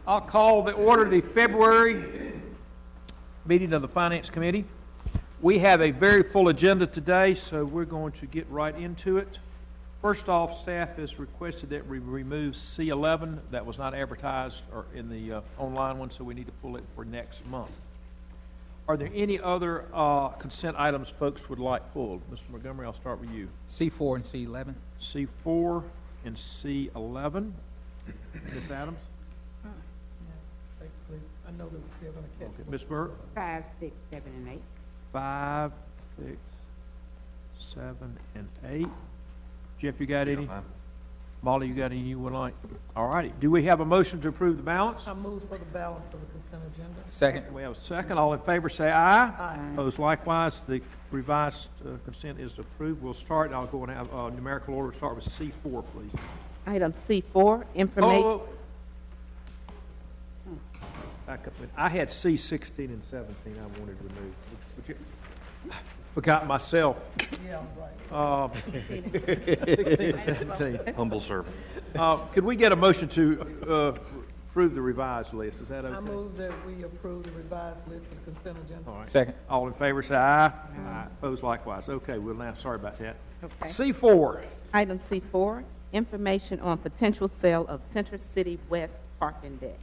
I'll call the order of the February meeting of the Finance Committee. We have a very full agenda today, so we're going to get right into it. First off, staff has requested that we remove C11. That was not advertised or in the online one, so we need to pull it for next month. Are there any other consent items folks would like pulled? Mr. Montgomery, I'll start with you. C4 and C11. C4 and C11. Ms. Adams? Basically, I know that they're going to catch. Okay. Ms. Burke? 5, 6, 7, and 8. 5, 6, 7, and 8. Jeff, you got any? Molly, you got any you would like? All righty. Do we have a motion to approve the balance? I move for the balance of the consent agenda. Second. We have a second. All in favor say aye. Aye. Opposed likewise. The revised consent is approved. We'll start. I'll go and have numerical order. Start with C4, please. Item C4, information. Oh, back up. I had C16 and 17 I wanted removed. Forgot myself. Yeah, right. 16 and 17. Humble servant. Could we get a motion to approve the revised list? Is that okay? I move that we approve the revised list of the consent agenda. All right. Second. All in favor say aye. Aye. Opposed likewise. Okay, we'll now, sorry about that. Okay. C4. Item C4, information on potential sale of Center City West parking deck.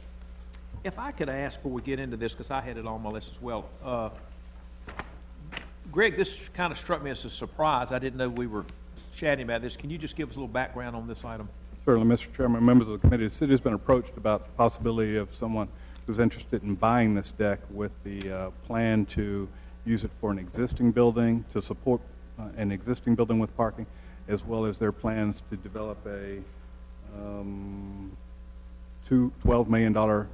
If I could ask before we get into this, because I had it on my list as well. Greg, this kind of struck me as a surprise. I didn't know we were chatting about this. Can you just give us a little background on this item? Certainly, Mr. Chairman, members of the committee. The city has been approached about the possibility of someone who's interested in buying this deck with the plan to use it for an existing building, to support an existing building with parking, as well as their plans to develop a $12 million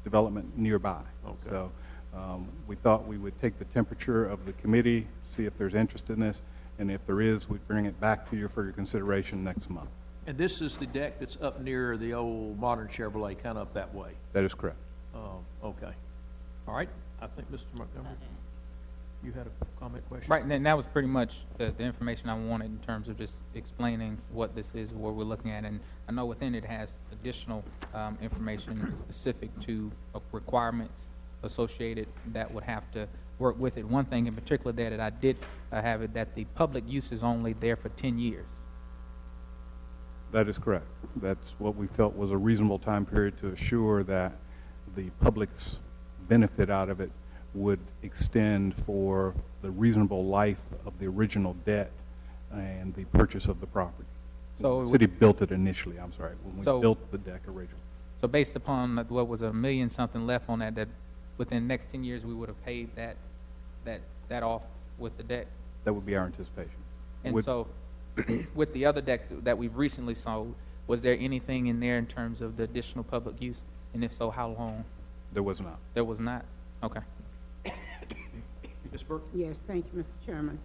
development nearby. Okay. So we thought we would take the temperature of the committee, see if there's interest in this, and if there is, we'd bring it back to you for your consideration next month. And this is the deck that's up near the old modern Chevrolet, kind of up that way. That is correct. Okay. All right. I think Mr. Montgomery, you had a comment, question? Right, and that was pretty much the information I wanted in terms of just explaining what this is, what we're looking at. And I know within it has additional information specific to requirements associated that would have to work with it. One thing in particular that I did have it that the public use is only there for 10 years. That is correct. That's what we felt was a reasonable time period to assure that the public's benefit out of it would extend for the reasonable life of the original debt and the purchase of the property. So the city built it initially, I'm sorry, when we built the deck originally. So based upon what was $1 million something left on that within the next 10 years we would have paid that off with the deck? That would be our anticipation. And so with the other deck that we've recently sold, was there anything in there in terms of the additional public use? And if so, how long? There was not. There was not? Okay. Ms. Burke? Yes, thank you, Mr. Chairman.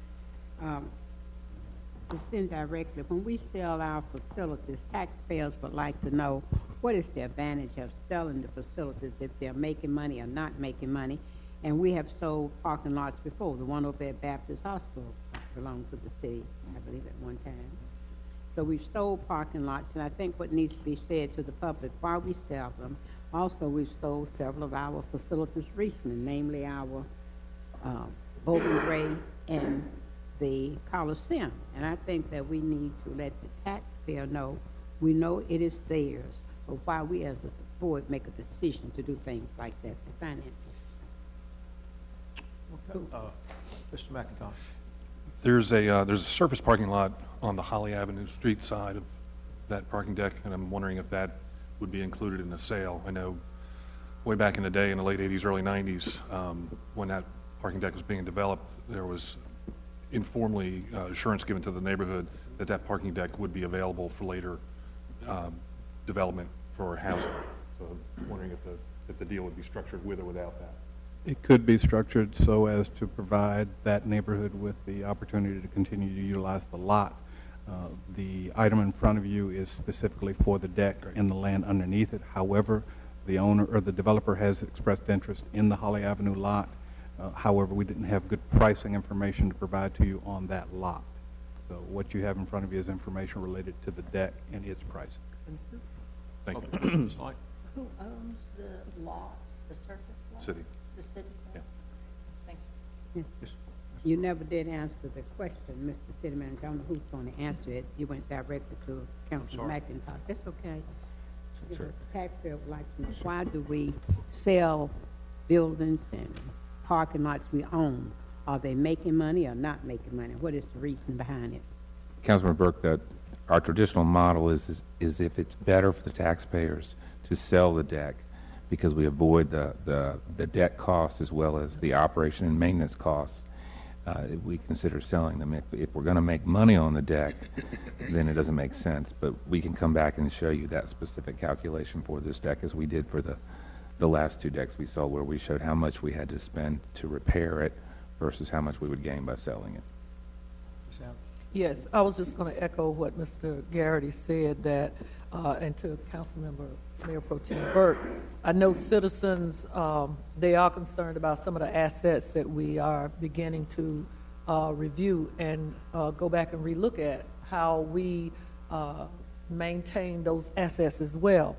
Just indirectly, when we sell our facilities, taxpayers would like to know what is the advantage of selling the facilities, if they're making money or not making money. And we have sold parking lots before. The one over at Baptist Hospital belonged to the city, I believe, at one time. So we've sold parking lots, and I think what needs to be said to the public while we sell them, also we've sold several of our facilities recently, namely our Bowling Green and the Coliseum. And I think that we need to let the taxpayer know, we know it is theirs, but why we as a board make a decision to do things like that for finances. Okay. Mr. McIntosh? There's a surface parking lot on the Holly Avenue street side of that parking deck, and I'm wondering if that would be included in the sale. I know way back in the day, in the late 80s, early 90s, when that parking deck was being developed, there was informally assurance given to the neighborhood that that parking deck would be available for later development for housing. So I'm wondering if the deal would be structured with or without that. It could be structured so as to provide that neighborhood with the opportunity to continue to utilize the lot. The item in front of you is specifically for the deck and the land underneath it. However, the owner or the developer has expressed interest in the Holly Avenue lot. However, we didn't have good pricing information to provide to you on that lot. So what you have in front of you is information related to the deck and its pricing. Thank you. Ms. Light? Who owns the lots, the surface lots? City. The city Yeah. does? Thank you. You never did answer the question, Mr. City Manager. I don't know who's going to answer it. You went directly to Councilman McIntosh. That's okay. Sure. The taxpayer would like to know, why do we sell buildings and parking lots we own? Are they making money or not making money? What is the reason behind it? Councilman Burke, that our traditional model is if it's better for the taxpayers to sell the deck because we avoid the debt cost as well as the operation and maintenance costs, we consider selling them. If we're going to make money on the deck, then it doesn't make sense. But we can come back and show you that specific calculation for this deck as we did for the last two decks we saw, where we showed how much we had to spend to repair it versus how much we would gain by selling it. Yes, I was just going to echo what Mr. Garrity said, that, and to Councilmember Mayor Pro Tem Burke, I know citizens, they are concerned about some of the assets that we are beginning to review and go back and relook at how we maintain those assets as well.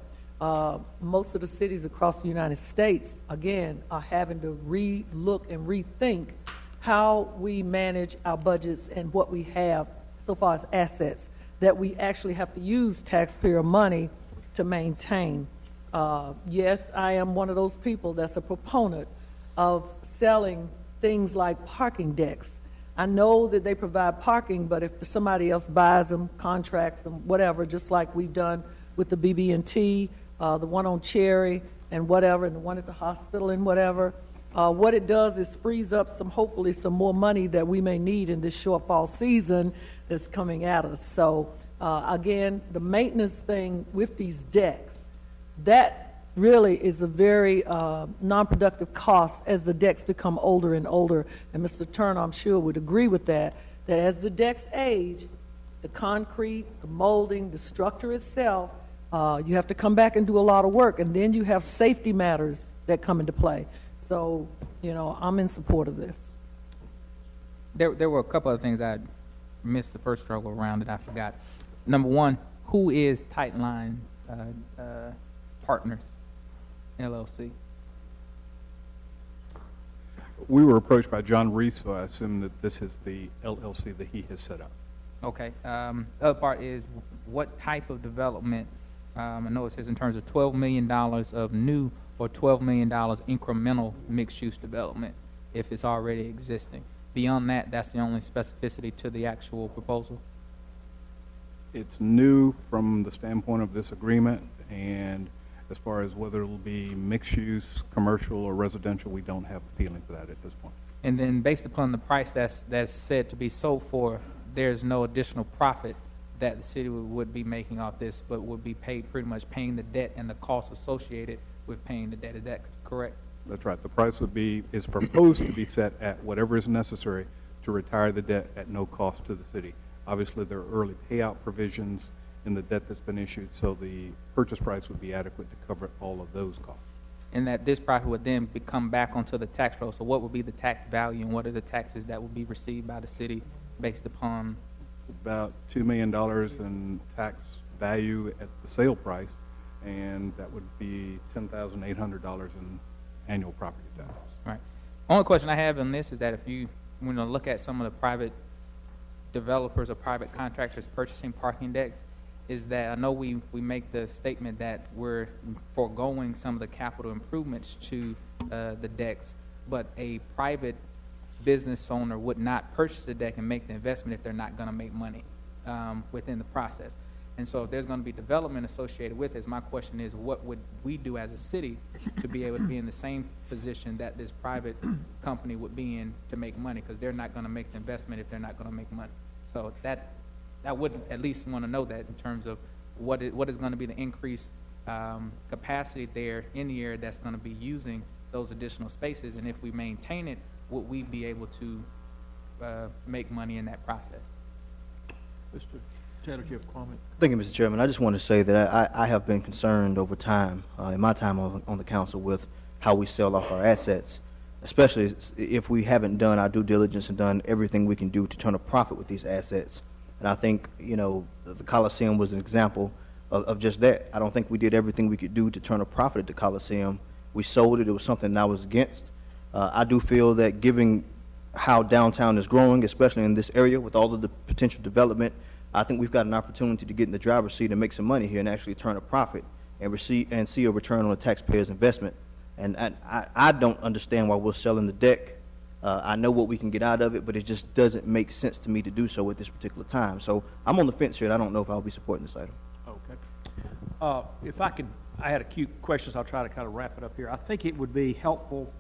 Most of the cities across the United States, again, are having to re-look and rethink how we manage our budgets and what we have so far as assets that we actually have to use taxpayer money to maintain. Yes, I am one of those people that's a proponent of selling things like parking decks. I know that they provide parking, but if somebody else buys them, contracts them, whatever, just like we've done with the BB&T, the one on Cherry and whatever, and the one at the hospital and whatever, what it does is frees up hopefully some more money that we may need in this shortfall season that's coming at us. So again, the maintenance thing with these decks, that really is a very non-productive cost as the decks become older and older. And Mr. Turner, I'm sure, would agree with that as the decks age, the concrete, the molding, the structure itself, you have to come back and do a lot of work. And then you have safety matters that come into play. So, I'm in support of this. There were a couple of things I missed the first struggle around that I forgot. Number one, who is Tightline Partners, LLC? We were approached by John Reese, so I assume that this is the LLC that he has set up. Okay. The other part is what type of development, I know it says in terms of $12 million of new or $12 million incremental mixed-use development if it's already existing. Beyond that, that's the only specificity to the actual proposal? It's new from the standpoint of this agreement, and as far as whether it'll be mixed-use, commercial, or residential, we don't have a feeling for that at this point. And then based upon the price that's said to be sold for, there's no additional profit that the city would be making off this, but would be paid pretty much paying the debt and the costs associated with paying the debt. Is that correct? That's right. The price is proposed to be set at whatever is necessary to retire the debt at no cost to the city. Obviously, there are early payout provisions in the debt that's been issued, so the purchase price would be adequate to cover all of those costs. And that this profit would then come back onto the tax roll. So what would be the tax value, and what are the taxes that would be received by the city based upon? About $2 million in tax value at the sale price, and that would be $10,800 in annual property tax. Right. Only question I have on this is that if you look at some of the private developers or private contractors purchasing parking decks, is that I know we make the statement that we're foregoing some of the capital improvements to the decks, but a private business owner would not purchase the deck and make the investment if they're not going to make money within the process. And so if there's going to be development associated with this, my question is, what would we do as a city to be able to be in the same position that this private company would be in to make money? Because they're not going to make the investment if they're not going to make money. So I would at least want to know that in terms of what is going to be the increased capacity there in the area that's going to be using those additional spaces. And if we maintain it, would we be able to make money in that process? Mr. Taylor, do you have a comment? Thank you, Mr. Chairman. I just want to say that I have been concerned over time, in my time on the council, with how we sell off our assets, especially if we haven't done our due diligence and done everything we can do to turn a profit with these assets. And I think, the Coliseum was an example of just that. I don't think we did everything we could do to turn a profit at the Coliseum. We sold it. It was something that I was against. I do feel that given how downtown is growing, especially in this area with all of the potential development, I think we've got an opportunity to get in the driver's seat and make some money here and actually turn a profit and see a return on the taxpayer's investment. And I don't understand why we're selling the deck. I know what we can get out of it, but it just doesn't make sense to me to do so at this particular time. So I'm on the fence here, and I don't know if I'll be supporting this item. Okay. If I could, I had a few questions. I'll try to kind of wrap it up here. I think it would be helpful,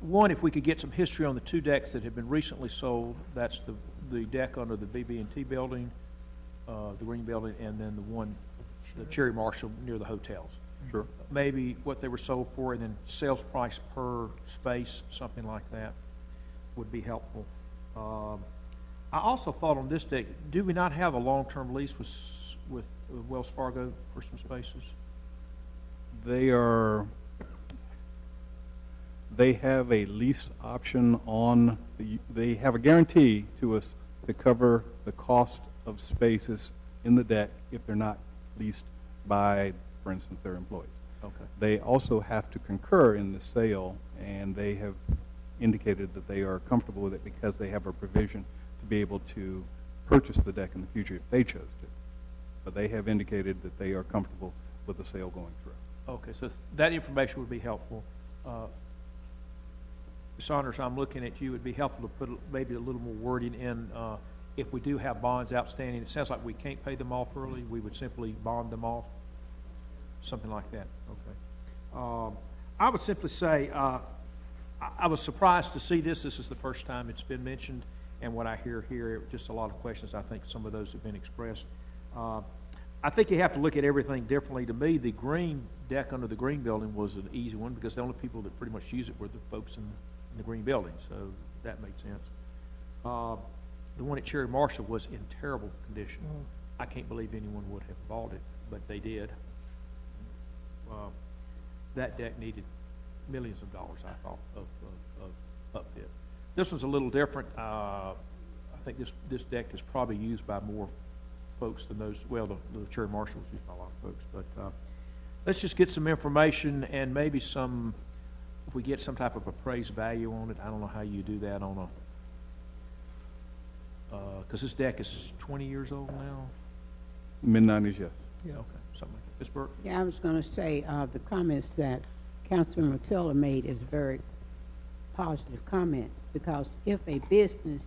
one, if we could get some history on the two decks that have been recently sold. That's the deck under the BB&T building, the Green building, and then the Cherry Marshall near the hotels. Sure. Maybe what they were sold for, and then sales price per space, something like that, would be helpful. I also thought on this deck, do we not have a long-term lease with Wells Fargo for some spaces? They have a lease option on, they have a guarantee to us to cover the cost of spaces in the deck if they're not leased by, for instance, their employees. Okay. They also have to concur in the sale, and they have indicated that they are comfortable with it because they have a provision to be able to purchase the deck in the future if they chose to. But they have indicated that they are comfortable with the sale going through. Okay, so that information would be helpful. Ms. Saunders, I'm looking at you. It would be helpful to put maybe a little more wording in. If we do have bonds outstanding, it sounds like we can't pay them off early. We would simply bond them off, something like that. Okay. I would simply say I was surprised to see this. This is the first time it's been mentioned, and what I hear here, just a lot of questions. I think some of those have been expressed. I think you have to look at everything differently. To me, the green deck under the Green building was an easy one because the only people that pretty much use it were the folks in the Green building, so that made sense. The one at Cherry Marshall was in terrible condition. I can't believe anyone would have bought it, but they did. That deck needed millions of dollars, I thought, of upfit. This one's a little different. I think this deck is probably used by more folks than those. Well, the Cherry Marshall was used by a lot of folks, but let's just get some information and maybe if we get some type of appraised value on it. I don't know how you do that on because this deck is 20 years old now. Mid-90s, yes. Yeah. Okay, something like that. Ms. Burke? Yeah, I was going to say the comments that Councilman Rotella made is very positive comments, because if a business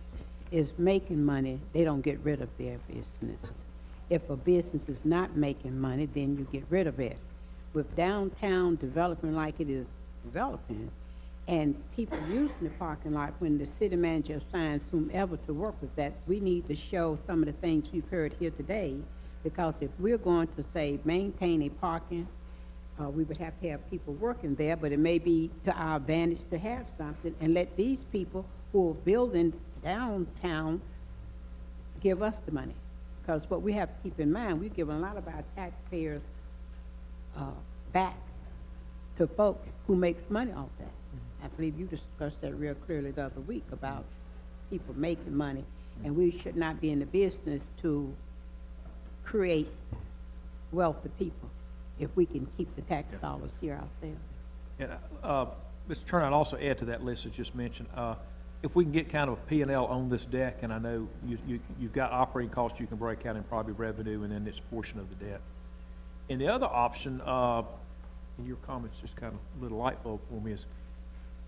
is making money, they don't get rid of their business. If a business is not making money, then you get rid of it. With downtown developing like it is developing, and people using the parking lot, when the city manager assigns whomever to work with that, we need to show some of the things we've heard here today, because if we're going to say maintain a parking, we would have to have people working there, but it may be to our advantage to have something and let these people who are building downtown give us the money. Because what we have to keep in mind, we're giving a lot of our taxpayers back to folks who makes money off that. I believe you discussed that real clearly the other week about people making money, and we should not be in the business to create wealthy people if we can keep the tax dollars here ourselves. And Mr. Turner, I'd also add to that list as just mentioned, if we can get kind of a P&L on this deck, and I know you've got operating costs you can break out in probably revenue and then this portion of the debt. And the other option, and your comments just kind of lit a light bulb for me,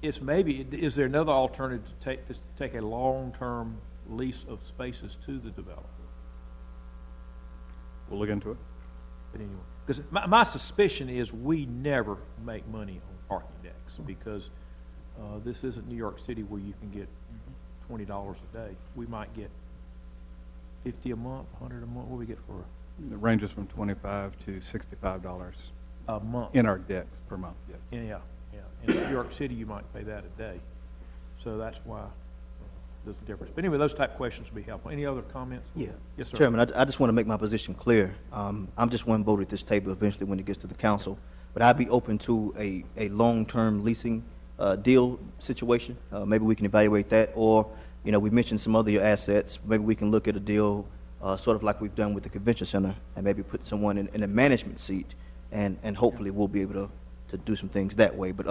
is there another alternative to take a long-term lease of spaces to the developer? We'll look into it. But anyway, because my suspicion is we never make money on parking decks because this isn't New York City where you can get $20 a day. We might get $50 a month, $100 a month. What do we get for It ranges from $25 to $65 a month? in our decks per month, yes. Yeah. In New York City, you might pay that a day. So that's why there's a difference. But anyway, those type of questions would be helpful. Any other comments? Yeah. Yes, sir. Chairman, I just want to make my position clear. I'm just one vote at this table eventually when it gets to the council. But I'd be open to a long-term leasing deal situation. Maybe we can evaluate that. Or, we mentioned some other assets. Maybe we can look at a deal sort of like we've done with the convention center, and maybe put someone in a management seat, and hopefully we'll be able to do some things that way. But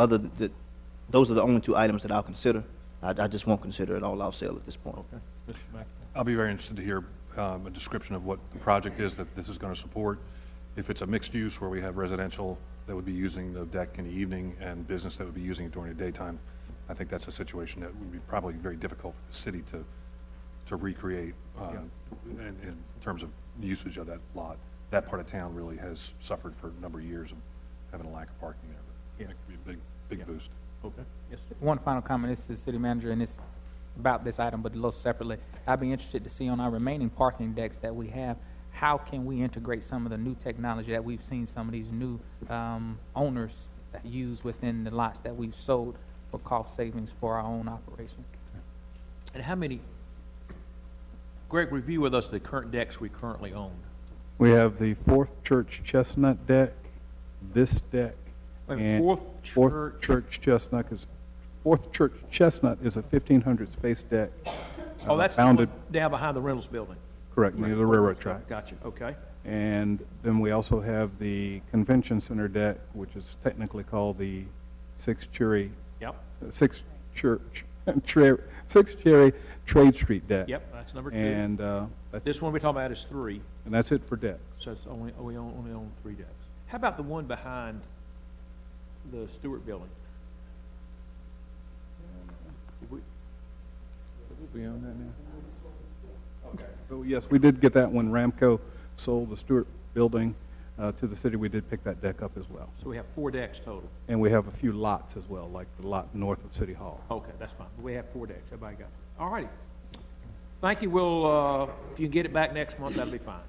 those are the only two items that I'll consider. I just won't consider it all-out sale at this point. Okay. Mr. Mack. I'll be very interested to hear a description of what the project is that this is going to support. If it's a mixed use where we have residential that would be using the deck in the evening and business that would be using it during the daytime, I think that's a situation that would be probably very difficult for the city to recreate in terms of usage of that lot. That part of town really has suffered for a number of years of having a lack of parking there. But it could be a big boost. Okay. Yes, sir. One final comment. This is City Manager, and it's about this item, but a little separately. I'd be interested to see on our remaining parking decks that we have, how can we integrate some of the new technology that we've seen some of these new owners use within the lots that we've sold for cost savings for our own operations. And how many, Greg, review with us the current decks we currently own. We have the Fourth Church Chestnut deck, this deck, Wait, and Fourth Church Chestnut is a 1,500 space deck. Oh, that's the bounded, one down behind the Reynolds building. correct, near the railroad track. Gotcha, okay. And then we also have the Convention Center deck, which is technically called the Six Cherry Trade Street deck. Yep, that's number 2. And This one we're talking about is 3, and that's it for decks. so it's we only own 3 decks. How about the one behind the Stewart building? Did we- We own that now? Okay. So yes, we did get that when Ramco sold the Stewart building to the city. We did pick that deck up as well. So we have 4 decks total. And we have a few lots as well, like the lot north of City Hall. Okay, that's fine. We have 4 decks. Everybody got it. All righty. Thank you. We'll, if you can get it back next month, that'll be fine.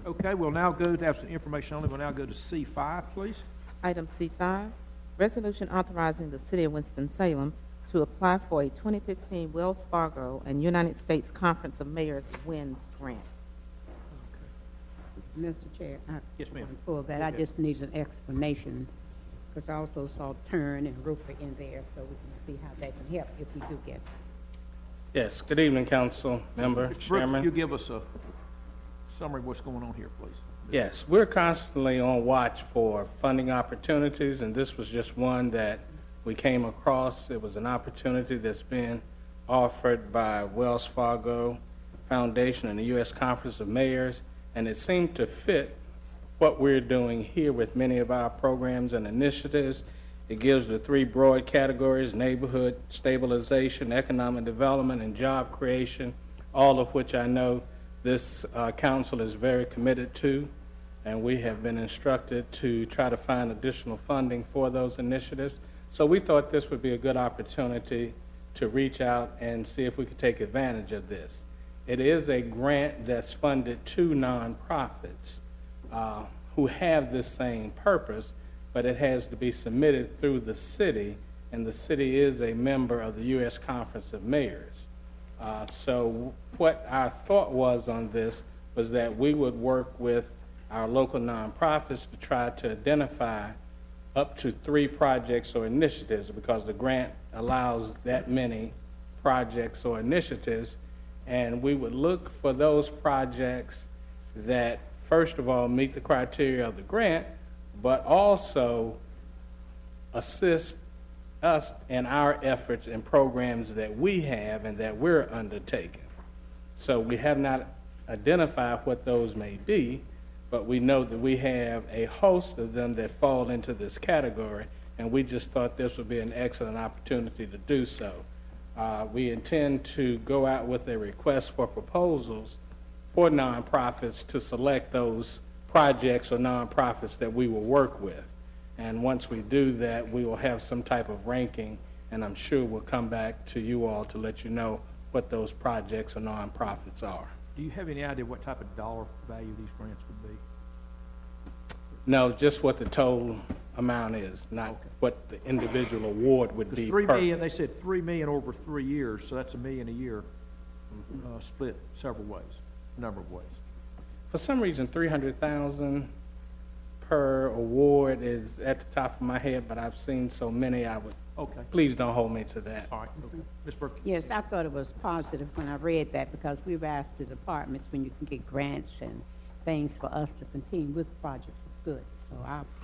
Okay, we'll now go to have some information only. We'll now go to C5, please. Item C5, resolution authorizing the City of Winston-Salem to apply for a 2015 Wells Fargo and United States Conference of Mayors WINS grant. Mr. Chair, Yes, ma'am. for that, I just need an explanation, because I also saw Turn and Roofer in there, so we can see how that can help if we do get it. Yes, good evening, council member, Brooks, chairman. you give us a summary of what's going on here, please. Yes, we're constantly on watch for funding opportunities, and this was just one that we came across. It was an opportunity that's been offered by Wells Fargo Foundation and the U.S. Conference of Mayors, and it seemed to fit what we're doing here with many of our programs and initiatives. It gives the 3 broad categories: neighborhood stabilization, economic development, and job creation, all of which I know this council is very committed to, and we have been instructed to try to find additional funding for those initiatives. So we thought this would be a good opportunity to reach out and see if we could take advantage of this. It is a grant that's funded to nonprofits who have this same purpose, but it has to be submitted through the city, and the city is a member of the U.S. Conference of Mayors. So what our thought was on this was that we would work with our local nonprofits to try to identify up to 3 projects or initiatives, because the grant allows that many projects or initiatives, and we would look for those projects that, first of all, meet the criteria of the grant, but also assist us in our efforts and programs that we have and that we're undertaking. So we have not identified what those may be, but we know that we have a host of them that fall into this category, and we just thought this would be an excellent opportunity to do so. We intend to go out with a request for proposals for nonprofits to select those projects or nonprofits that we will work with. And once we do that, we will have some type of ranking, and I'm sure we'll come back to you all to let you know what those projects or nonprofits are. Do you have any idea what type of dollar value these grants would be? No, just what the total amount is, not what the individual award would be. $3 million, they said $3 million over 3 years, so that's $1 million a year, split several ways, a number of ways. For some reason, $300,000 per award is at the top of my head, but I've seen so many, I would Okay. Please don't hold me to that. All right, okay. Ms. Burke? Yes, I thought it was positive when I read that because we've asked the departments when you can get grants and things for us to continue with projects. It's good. So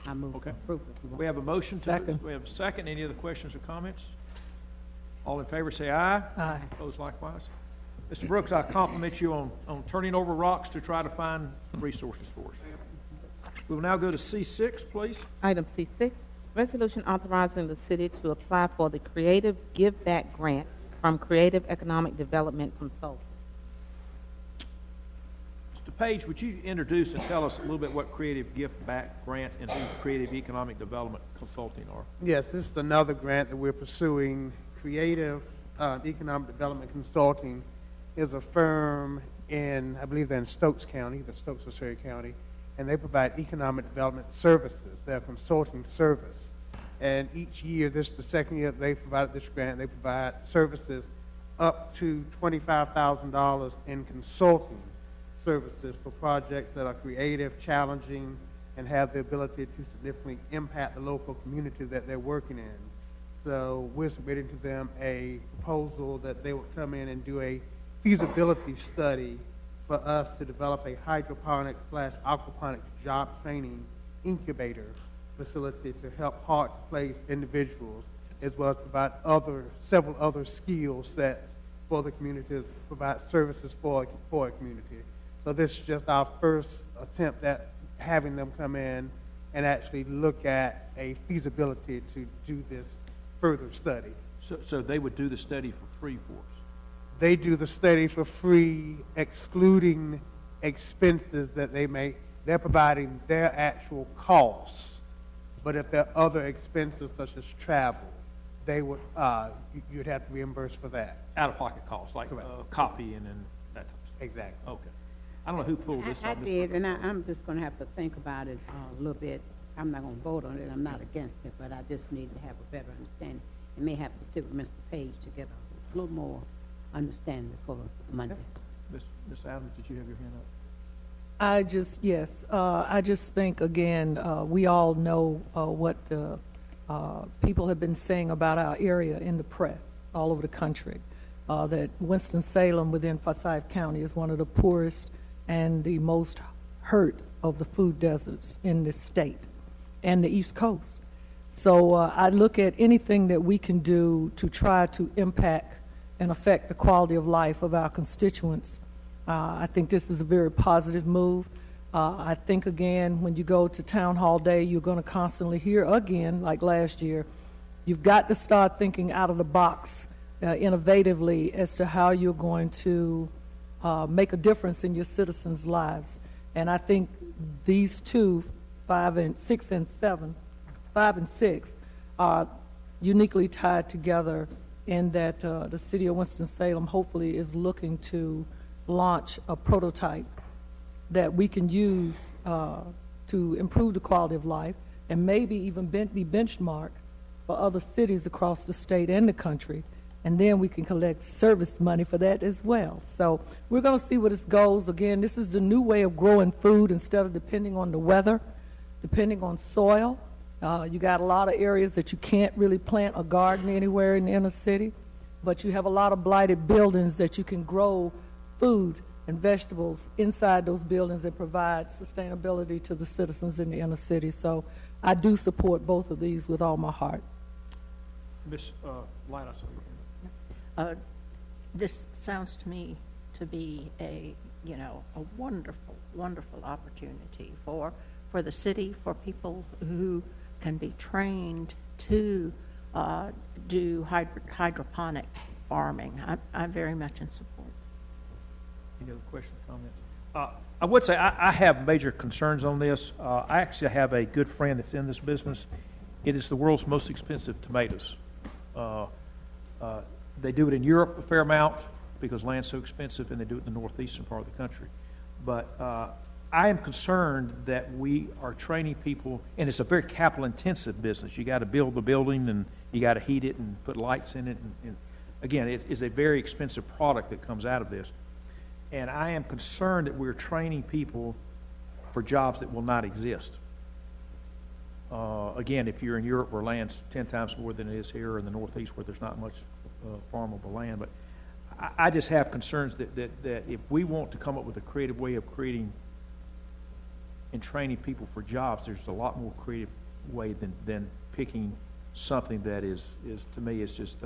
I move Okay. approval. if you want. We have a motion. Second. We have a second. Any other questions or comments? All in favor say aye. Aye. Opposed likewise. Mr. Brooks, I compliment you on turning over rocks to try to find resources for us. We will now go to C6, please. Item C6, resolution authorizing the city to apply for the Creative Give Back Grant from Creative Economic Development Consultant. Mr. Page, would you introduce and tell us a little bit what Creative Gift Back Grant and who Creative Economic Development Consulting are? Yes, this is another grant that we're pursuing. Creative Economic Development Consulting is a firm in, I believe they're in Stokes County, the Stokes or Surrey County, and they provide economic development services. They're a consulting service. And each year, this is the second year they provided this grant, they provide services up to $25,000 in consulting services for projects that are creative, challenging, and have the ability to significantly impact the local community that they're working in. So we're submitting to them a proposal that they would come in and do a feasibility study for us to develop a hydroponic/aquaponic job training incubator facility to help hard-to-place individuals, as well as provide several other skill sets for the community to provide services for a community. So this is just our first attempt at having them come in and actually look at a feasibility to do this further study. So they would do the study for free for us? They do the study for free, excluding expenses that they make. They're providing their actual costs, but if there are other expenses such as travel, they would you'd have to reimburse for that. Out-of-pocket costs, like copying and that type of stuff? Exactly. Okay. I don't know who pulled this I up. did, and I'm just going to have to think about it a little bit. I'm not going to vote on it. I'm not against it, but I just need to have a better understanding. And may have to sit with Mr. Page to get a little more understanding for Monday. Ms. Adams, did you have your hand up? I just think, again, we all know what people have been saying about our area in the press all over the country, that Winston-Salem within Forsyth County is one of the poorest and the most hurt of the food deserts in this state and the East Coast. So I look at anything that we can do to try to impact and affect the quality of life of our constituents. I think this is a very positive move. I think, again, when you go to Town Hall Day, you're going to constantly hear again, like last year, you've got to start thinking out of the box innovatively as to how you're going to make a difference in your citizens' lives. And I think these two, 5 and 6 and 7, 5 and 6, are uniquely tied together in that the city of Winston-Salem hopefully is looking to launch a prototype that we can use to improve the quality of life and maybe even be benchmarked for other cities across the state and the country. And then we can collect service money for that as well. So we're going to see where this goes. Again, this is the new way of growing food instead of depending on the weather, depending on soil. You got a lot of areas that you can't really plant a garden anywhere in the inner city, but you have a lot of blighted buildings that you can grow food and vegetables inside those buildings and provide sustainability to the citizens in the inner city. So I do support both of these with all my heart. Ms. Light, I saw your hand up. This sounds to me to be a wonderful, wonderful opportunity for the city, for people who can be trained to do hydroponic farming. I'm very much in support. Any other questions, comments? I would say I have major concerns on this. I actually have a good friend that's in this business. It is the world's most expensive tomatoes. They do it in Europe a fair amount because land's so expensive, and they do it in the northeastern part of the country. But I am concerned that we are training people, and it's a very capital-intensive business. You got to build the building, and you got to heat it and put lights in it. And again, it is a very expensive product that comes out of this. And I am concerned that we're training people for jobs that will not exist. Again, if you're in Europe where land's 10 times more than it is here, or in the Northeast where there's not much farmable land, but I just have concerns that if we want to come up with a creative way of creating and training people for jobs, there's a lot more creative way than picking something that is to me, is just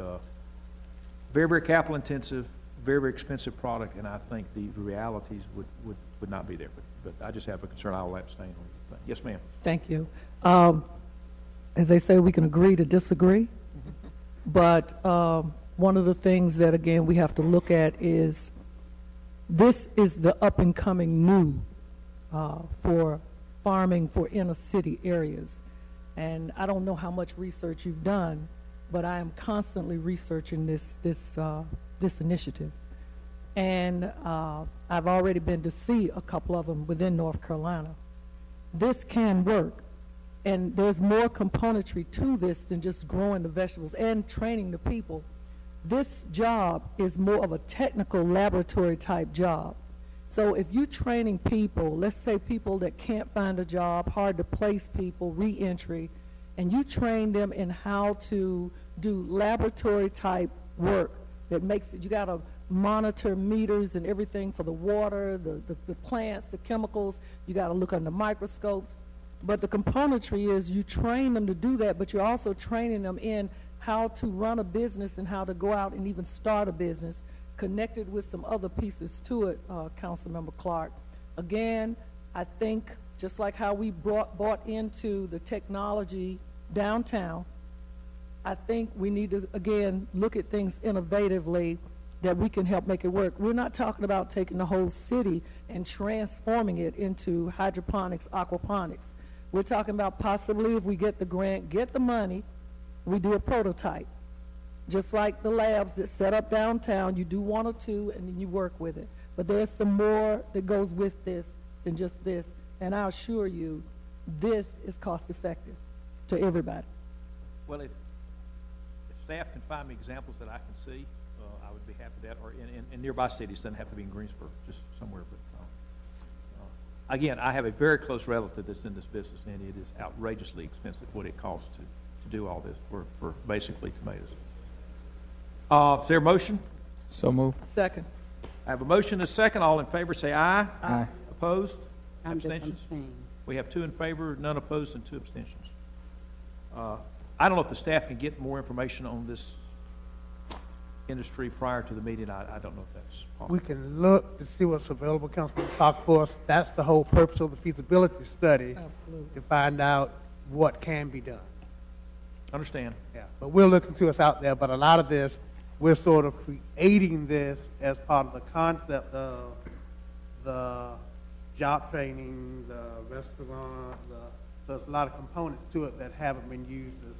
very, very capital intensive, very, very expensive product, and I think the realities would not be there. But I just have a concern. I will abstain on it. Yes, ma'am. Thank you. As they say, we can agree to disagree, but one of the things that, again, we have to look at is this is the up-and-coming new for farming for inner-city areas. And I don't know how much research you've done, but I am constantly researching this initiative. And I've already been to see a couple of them within North Carolina. This can work. And there's more componentry to this than just growing the vegetables and training the people. This job is more of a technical laboratory type job. So if you're training people, let's say people that can't find a job, hard to place people, re-entry, and you train them in how to do laboratory type work that makes it, you got to monitor meters and everything for the water, the plants, the chemicals, you got to look under microscopes. But the componentry is you train them to do that, but you're also training them in how to run a business and how to go out and even start a business, connected with some other pieces to it, Councilmember Clark. Again, I think just like how we bought into the technology downtown, I think we need to, again, look at things innovatively that we can help make it work. We're not talking about taking the whole city and transforming it into hydroponics, aquaponics. We're talking about possibly, if we get the grant, get the money, we do a prototype. Just like the labs that set up downtown, you do one or two and then you work with it. But there's some more that goes with this than just this. And I assure you, this is cost effective to everybody. Well, if staff can find me examples that I can see, I would be happy with that. Or in nearby cities, doesn't have to be in Greensboro, just somewhere. But again, I have a very close relative that's in this business, and it is outrageously expensive what it costs to do all this for basically tomatoes. Is there a motion? So moved. Second. I have a motion and a second. All in favor say aye. Aye. Opposed? I'm just Abstentions? abstaining. We have 2 in favor, none opposed, and 2 abstentions. I don't know if the staff can get more information on this industry prior to the meeting. I don't know if that's possible. We can look to see what's available, Councilman Clark, for us. That's the whole purpose of the feasibility study, Absolutely. to find out what can be done. Understand. Yeah, but we're looking to what's out there, but a lot of this, we're sort of creating this as part of the concept of the job training, the restaurant, so there's a lot of components to it that haven't been used as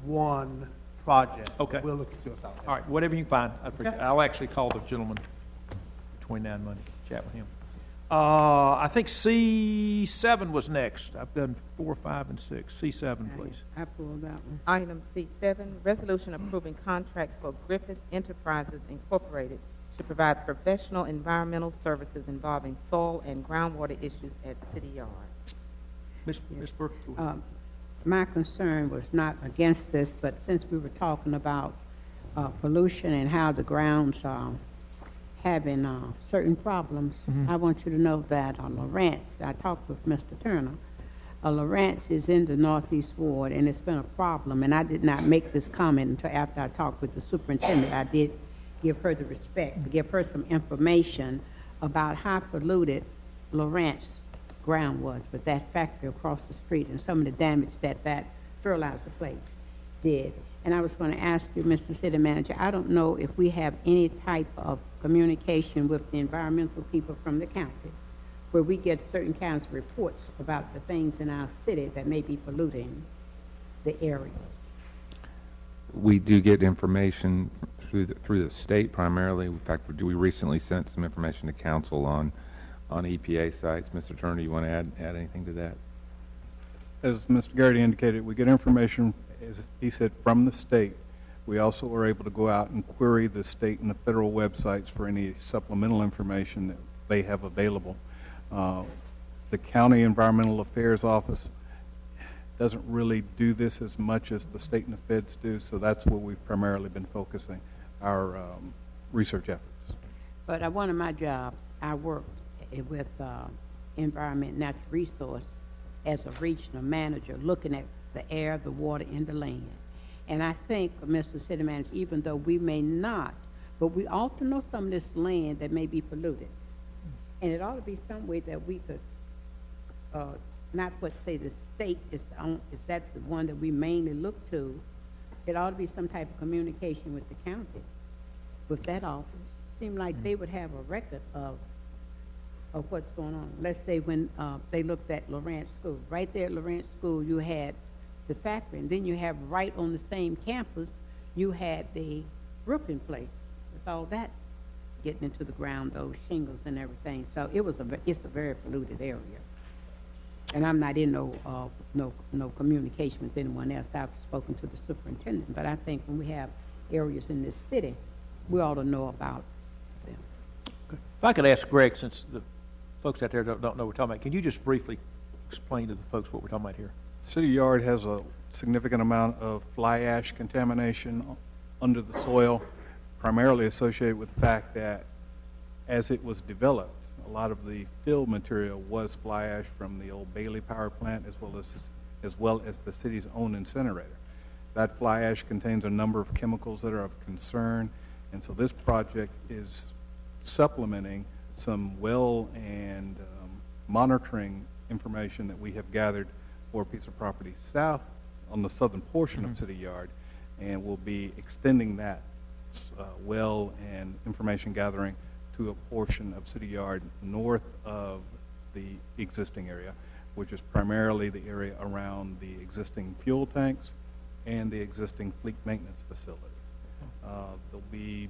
one project. Okay. We're looking to what's out there. All right, whatever you can find, I appreciate it. I'll actually call the gentleman between now and Monday, chat with him. I think C7 was next. I've done 4, 5, and 6. C7, please. I pulled that one. Item C7, resolution approving contract for Griffith Enterprises Incorporated to provide professional environmental services involving soil and groundwater issues at City Yard. Ms. Burke. go ahead. My concern was not against this, but since we were talking about pollution and how the grounds are having certain problems, I want you to know that Lawrence, I talked with Mr. Turner, Lawrence is in the Northeast Ward, and it's been a problem, and I did not make this comment until after I talked with the superintendent. I did give her the respect to give her some information about how polluted Lawrence ground was with that factory across the street and some of the damage that fertilizer place did. And I was going to ask you, Mr. City Manager, I don't know if we have any type of communication with the environmental people from the county where we get certain kinds of reports about the things in our city that may be polluting the area. We do get information through the state primarily. In fact, we recently sent some information to council on EPA sites. Mr. Turner, you want to add anything to that? As Mr. Garrity indicated, we get information, as he said, from the state. We also are able to go out and query the state and the federal websites for any supplemental information that they have available. The County Environmental Affairs Office doesn't really do this as much as the state and the feds do, so that's where we've primarily been focusing our research efforts. But one of my jobs, I worked with environment and natural resource as a regional manager, looking at the air, the water, and the land. And I think, Mr. City Manager, even though we may not, but we ought to know some of this land that may be polluted. And it ought to be some way that we could, not what say the state is that the one that we mainly look to. It ought to be some type of communication with the county, with that office. Seem like they would have a record of what's going on. Let's say when they looked at Lawrence School. Right there at Lawrence School, you had the factory, and then you have right on the same campus, you had the roofing place with all that getting into the ground, those shingles and everything. So it's a very polluted area. And I'm not in no communication with anyone else. I've spoken to the superintendent, but I think when we have areas in this city, we ought to know about them. If I could ask Greg, since the folks out there don't know what we're talking about, can you just briefly explain to the folks what we're talking about here? City Yard has a significant amount of fly ash contamination under the soil, primarily associated with the fact that as it was developed, a lot of the fill material was fly ash from the old Bailey power plant as well as the city's own incinerator. That fly ash contains a number of chemicals that are of concern, and so this project is supplementing some well and monitoring information that we have gathered for a piece of property south on the southern portion of City Yard, and we'll be extending that well and information gathering to a portion of City Yard north of the existing area, which is primarily the area around the existing fuel tanks and the existing fleet maintenance facility. There'll be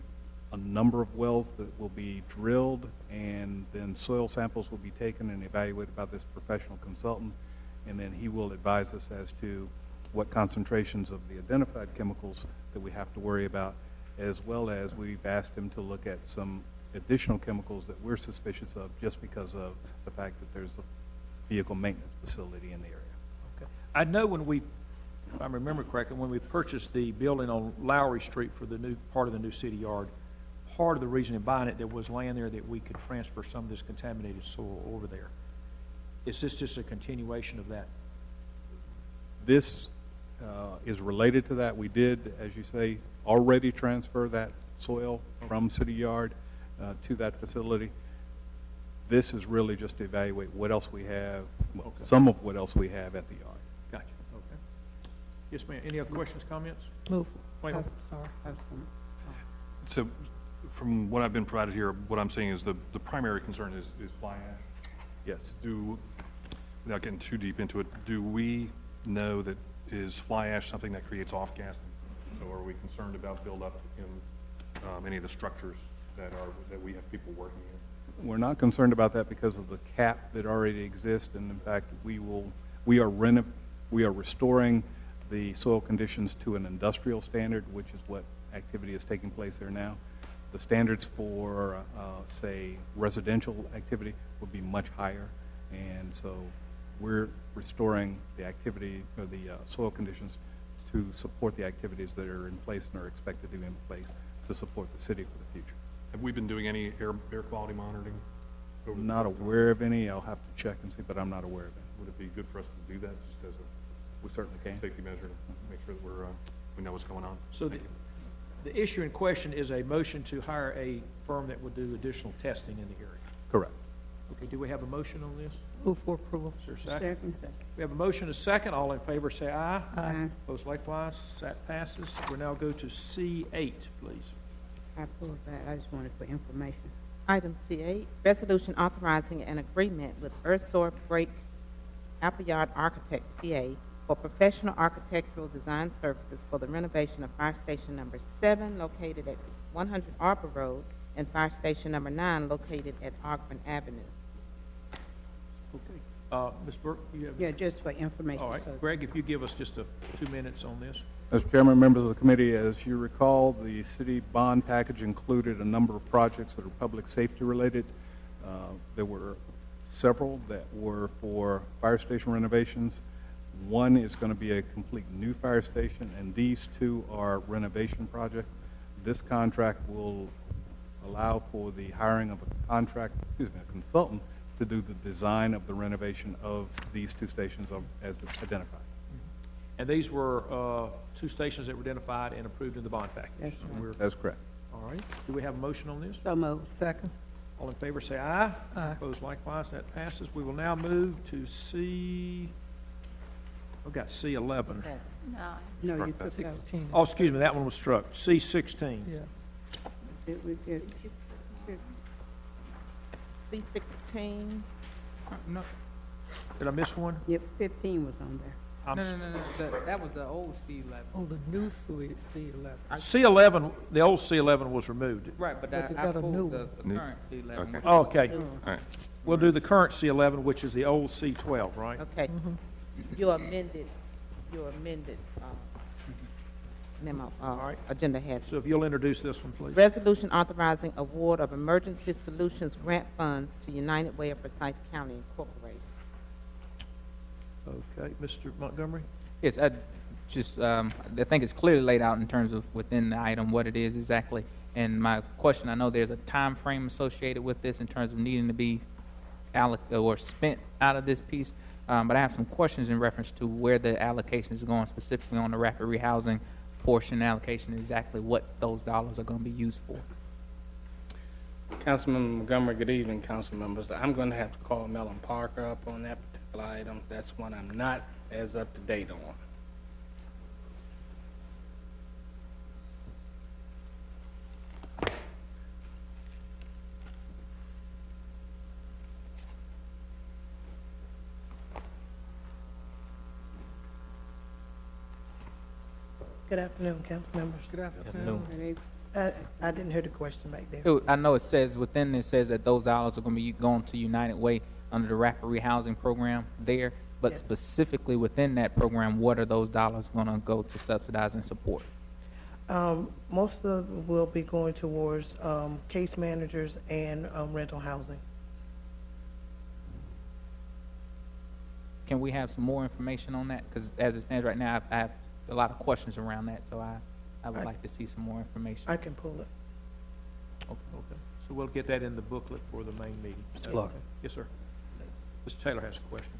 a number of wells that will be drilled, and then soil samples will be taken and evaluated by this professional consultant, and then he will advise us as to what concentrations of the identified chemicals that we have to worry about, as well as we've asked him to look at some additional chemicals that we're suspicious of just because of the fact that there's a vehicle maintenance facility in the area. Okay. I know when we, if I remember correctly, when we purchased the building on Lowry Street for the new part of the new City Yard, part of the reason in buying it, there was land there that we could transfer some of this contaminated soil over there. Is this just a continuation of that? This is related to that. We did, as you say, already transfer that soil from City Yard to that facility. This is really just to evaluate what else we have, some of what else we have at the yard. Gotcha. Okay. Yes, ma'am. Any other questions, comments? Move. Wait. Sorry. So from what I've been provided here, what I'm seeing is the primary concern is fly ash. Yes. Without getting too deep into it, do we know that is fly ash something that creates off-gassing? So are we concerned about buildup in any of the structures that we have people working in? We're not concerned about that because of the cap that already exists, and in fact, we are restoring the soil conditions to an industrial standard, which is what activity is taking place there now. The standards for, say, residential activity would be much higher, and so we're restoring the activity or the soil conditions to support the activities that are in place and are expected to be in place to support the city for the future. Have we been doing any air quality monitoring? Not aware of any. I'll have to check and see, but I'm not aware of any. Would it be good for us to do that just as We certainly can. safety measure to make sure that we know what's going on? So the issue in question is a motion to hire a firm that would do additional testing in the area. Correct. Okay, do we have a motion on this? Move for approval. Is there a second? Second. We have a motion and a second. All in favor say aye. Aye. Opposed likewise. That passes. We'll now go to C8, please. I pulled that. I just wanted for information. Item C8, resolution authorizing an agreement with Ursor Brake Appleyard Architects, PA, for professional architectural design services for the renovation of Fire Station Number 7, located at 100 Arbor Road, and Fire Station Number 9, located at Ogburn Avenue. Okay. Ms. Burke, you have... Yeah, just for information. All right. So- Greg, if you give us just 2 minutes on this. Mr. Chairman, members of the committee, as you recall, the city bond package included a number of projects that are public safety related. There were several that were for fire station renovations. One is going to be a complete new fire station, and these two are renovation projects. This contract will allow for the hiring of a consultant to do the design of the renovation of these two stations as identified. And these were two stations that were identified and approved in the bond package. That's right. That's correct. All right. Do we have a motion on this? So moved. Second. All in favor say aye. Aye. Opposed likewise. That passes. We will now move to C. I've got C11. No. No, you Struck that. took out. 16. Oh, excuse me, that one was struck. C16. Yeah. C16. No, Did I miss one? Yep, 15 was on there. I'm no. That was the old C11. Oh, the new suite, C11. C11, the old C11 was removed. Right, but But you I got a new pulled the one. current C11. Okay. which- Oh, okay. All right. We'll do the current C11, which is the old C12, right? Okay. Your amended memo, right. agenda has. So if you'll introduce this one, please. Resolution authorizing award of emergency solutions grant funds to United Way of Forsyth County Incorporated. Okay, Mr. Montgomery? Yes, I think it's clearly laid out in terms of within the item what it is exactly. And my question, I know there's a time frame associated with this in terms of needing to be spent out of this piece, but I have some questions in reference to where the allocation is going, specifically on the rapid rehousing portion allocation, exactly what those dollars are going to be used for. Councilman Montgomery, good evening, council members. I'm going to have to call Mellon Parker up on that particular item. That's one I'm not as up to date on. Good afternoon, council members. Good afternoon. I didn't hear the question back there. I know it says that those dollars are going to be going to United Way under the rapid rehousing program there, but Yes. specifically within that program, what are those dollars going to go to subsidize and support? Most of them will be going towards case managers and rental housing. Can we have some more information on that? Because as it stands right now, I have a lot of questions around that, so I would like to see some more information. I can pull it. Okay. So we'll get that in the booklet for the main meeting. Mr. Clark. Yes, sir. Mr. Taylor has a question.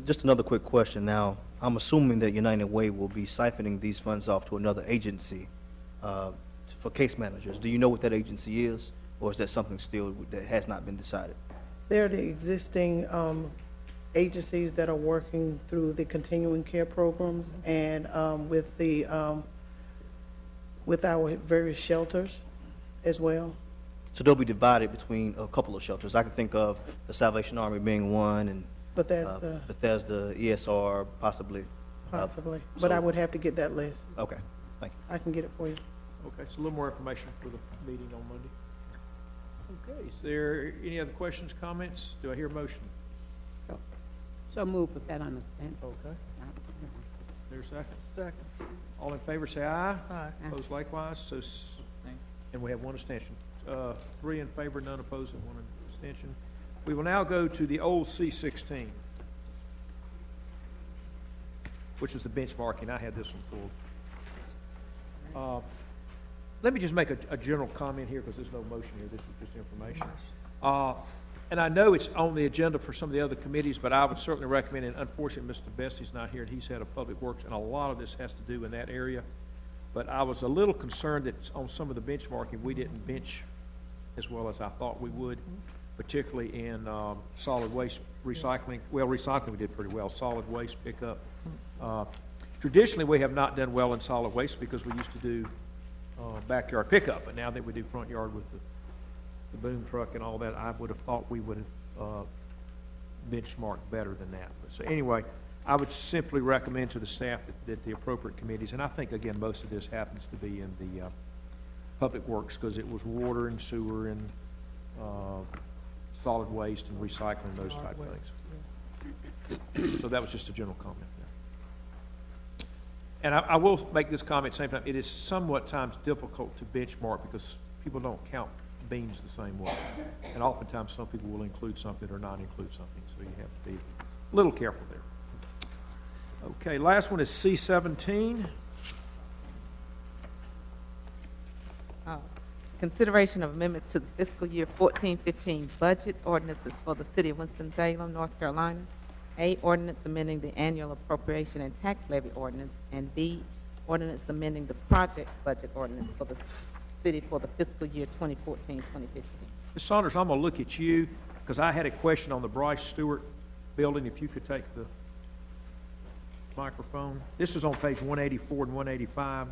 Just another quick question now. I'm assuming that United Way will be siphoning these funds off to another agency for case managers. Do you know what that agency is, or is that something still that has not been decided? They're the existing agencies that are working through the continuing care programs and with our various shelters as well. So they'll be divided between a couple of shelters. I can think of the Salvation Army being one, and Bethesda, Bethesda, ESR, possibly. possibly. so- But I would have to get that list. Okay, thank you. I can get it for you. Okay, so a little more information for the meeting on Monday. Okay, is there any other questions, comments? Do I hear a motion? So moved, with that understanding. Okay. Is there a second? Second. All in favor say aye. Aye. Opposed likewise, so, and we have one abstention. 3 in favor, none opposed, and 1 abstention. We will now go to the old C16, which is the benchmarking. I had this one pulled. Let me just make a general comment here, because there's no motion here. This is just information. And I know it's on the agenda for some of the other committees, but I would certainly recommend, and unfortunately, Mr. Bessie's not here, and he's head of Public Works, and a lot of this has to do in that area. But I was a little concerned that on some of the benchmarking, we didn't bench as well as I thought we would, particularly in solid waste recycling. Well, recycling we did pretty well. Solid waste pickup. Traditionally, we have not done well in solid waste because we used to do backyard pickup, but now that we do front yard with the boom truck and all that, I would have thought we would have benchmarked better than that. So anyway, I would simply recommend to the staff that the appropriate committees, and I think, again, most of this happens to be in the Public Works, because it was water and sewer and solid waste and recycling, those type of things. So that was just a general comment there. And I will make this comment at the same time. It is somewhat times difficult to benchmark because people don't count beans the same way. And oftentimes some people will include something or not include something. So you have to be a little careful there. Okay, last one is C17. Consideration of amendments to the fiscal year 14-15 budget ordinances for the city of Winston-Salem, North Carolina. A, ordinance amending the annual appropriation and tax levy ordinance, and B, ordinance amending the project budget ordinance for the city for the fiscal year 2014-2015. Ms. Saunders, I'm going to look at you because I had a question on the Bryce Stewart building. If you could take the microphone. This is on page 184 and 185.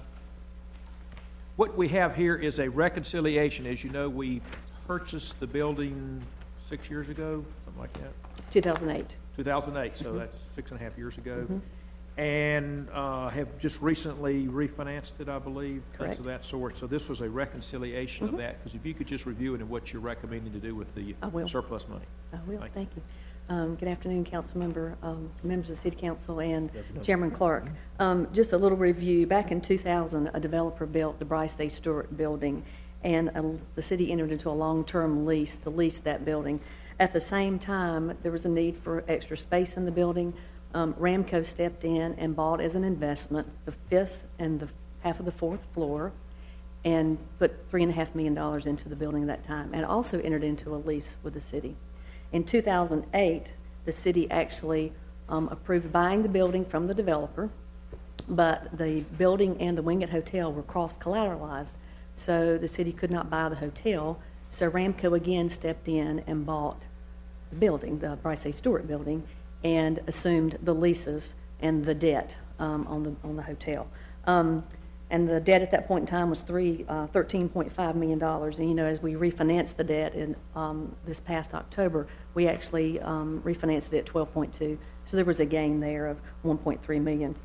What we have here is a reconciliation. As you know, we purchased the building 6 years ago, something like that. 2008. 2008, so that's 6.5 years ago. And have just recently refinanced it, I believe, things of that sort. So this was a reconciliation of that, because if you could just review it and what you're recommending to do with the surplus money. I will, thank you. Good afternoon, council member, members of the city council, and Chairman Clark. Just a little review. Back in 2000, a developer built the Bryce A. Stewart building, and the city entered into a long-term lease to lease that building. At the same time, there was a need for extra space in the building. Ramco stepped in and bought as an investment the fifth and the half of the fourth floor and put $3.5 million into the building at that time, and also entered into a lease with the city. In 2008, the city actually approved buying the building from the developer, but the building and the Wingate Hotel were cross-collateralized, so the city could not buy the hotel. So Ramco again stepped in and bought the building, the Bryce A. Stewart building, and assumed the leases and the debt on the hotel. And the debt at that point in time was $13.5 million. And, you know, as we refinanced the debt in this past October, we actually refinanced it at 12.2. So there was a gain there of 1.3 million.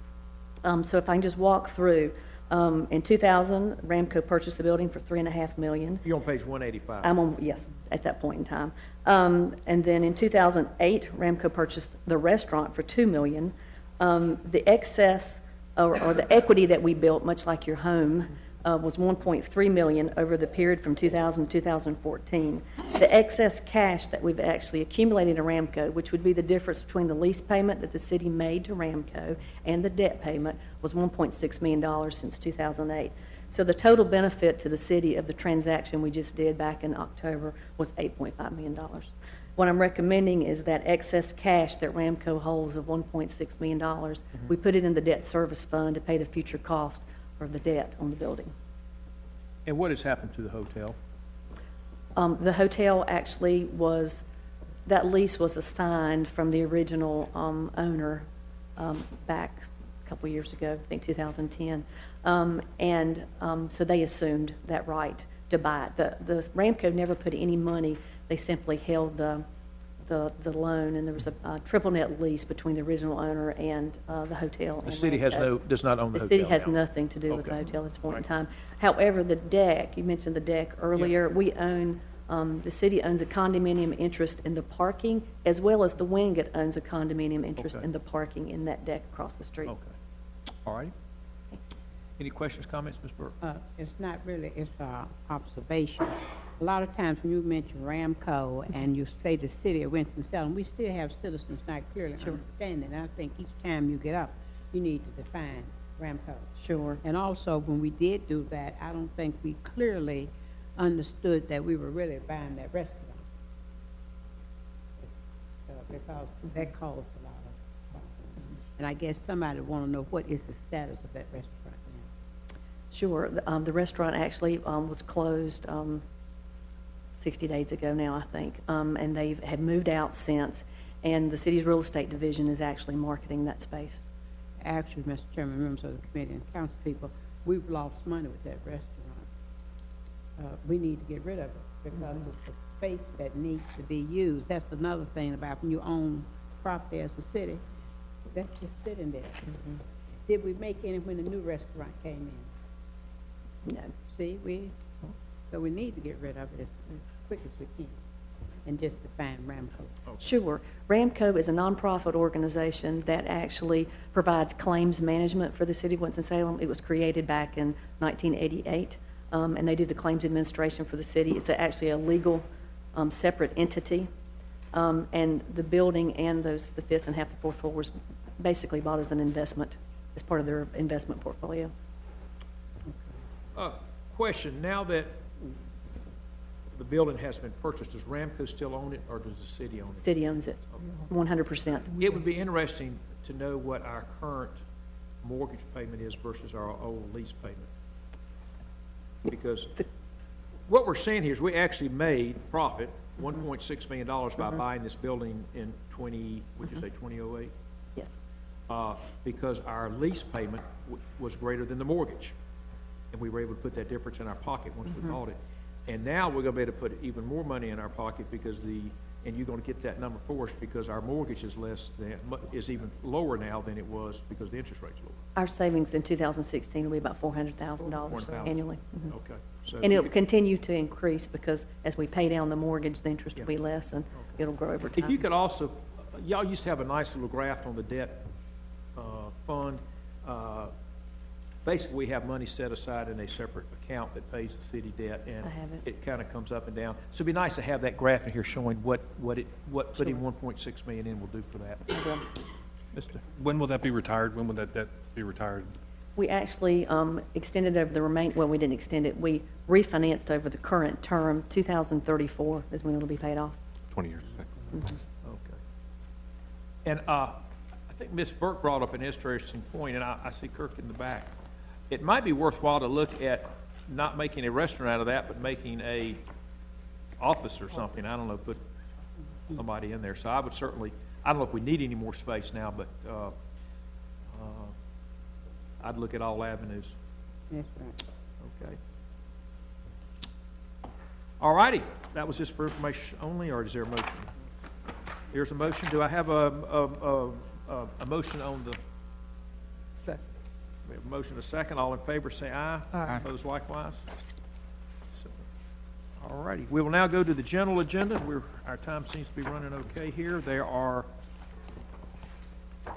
So if I can just walk through, in 2000, Ramco purchased the building for $3.5 million. You're on page 185. I'm on, yes, at that point in time. And then in 2008, Ramco purchased the restaurant for $2 million. The excess or the equity that we built, much like your home, was $1.3 million over the period from 2000 to 2014. The excess cash that we've actually accumulated in Ramco, which would be the difference between the lease payment that the city made to Ramco and the debt payment, was $1.6 million since 2008. So the total benefit to the city of the transaction we just did back in October was $8.5 million. What I'm recommending is that excess cash that Ramco holds of $1.6 million, we put it in the debt service fund to pay the future cost for the debt on the building. And what has happened to the hotel? The hotel actually was, that lease was assigned from the original owner back a couple years ago, I think 2010. So they assumed that right to buy it. The Ramco never put any money. They simply held the loan, and there was a triple net lease between the original owner and the hotel. The city does not own the hotel. The city has nothing to do with the hotel at this point in time. However, the deck, you mentioned the deck earlier, we own, the city owns a condominium interest in the parking, as well as the Wingate owns a condominium interest in the parking in that deck across the street. Okay. All right. Any questions, comments, Ms. Burke? It's not really, it's an observation. A lot of times when you mention Ramco and you say the city of Winston-Salem, we still have citizens not clearly understanding. And I think each time you get up, you need to define Ramco. Sure. And also, when we did do that, I don't think we clearly understood that we were really buying that restaurant. Because that caused a lot of problems. And I guess somebody want to know what is the status of that restaurant now. Sure. The restaurant actually was closed 60 days ago now, I think, and they have moved out since, and the city's real estate division is actually marketing that space. Actually, Mr. Chairman, members of the committee and council people, we've lost money with that restaurant. We need to get rid of it because it's a space that needs to be used. That's another thing about when you own property as a city, that's just sitting there. Did we make any when the new restaurant came in? No. See, so we need to get rid of it as quick as we can and just define Ramco. Sure. Ramco is a nonprofit organization that actually provides claims management for the city of Winston-Salem. It was created back in 1988, and they do the claims administration for the city. It's actually a legal separate entity. And the building and the fifth and half the fourth floor was basically bought as an investment, as part of their investment portfolio. Question, now that the building has been purchased, does Ramco still own it, or does the city own it? City owns it, 100%. It would be interesting to know what our current mortgage payment is versus our old lease payment. Because what we're saying here is we actually made profit, $1.6 million by buying this building in 2008? Yes. Because our lease payment was greater than the mortgage. And we were able to put that difference in our pocket once we bought it. And now we're going to be able to put even more money in our pocket because and you're going to get that number for us because our mortgage is even lower now than it was because the interest rate's lower. Our savings in 2016 will be about $400,000 annually. Okay. So and it'll continue to increase because as we pay down the mortgage, the interest will be less and it'll grow over time. If you could also, y'all used to have a nice little graph on the debt fund. Basically, we have money set aside in a separate account that pays the city debt, and it kind of comes up and down. So it'd be nice to have that graph in here showing what putting $1.6 million in will do for that. When will that be retired? When will that debt be retired? We actually extended over the well, we didn't extend it. We refinanced over the current term. 2034 is when it'll be paid off. 20 years. Okay. And I think Ms. Burke brought up an interesting point, and I see Kirk in the back. It might be worthwhile to look at not making a restaurant out of that, but making a office or something. I don't know, put somebody in there. So I would certainly, I don't know if we need any more space now, but I'd look at all avenues. That's right. Okay. All righty. That was just for information only, or is there a motion? Here's a motion. Do I have a motion on the... Second. We have a motion, a second. All in favor say aye. Aye. Opposed likewise. So, all righty. We will now go to the general agenda. Our time seems to be running okay here. There are, bear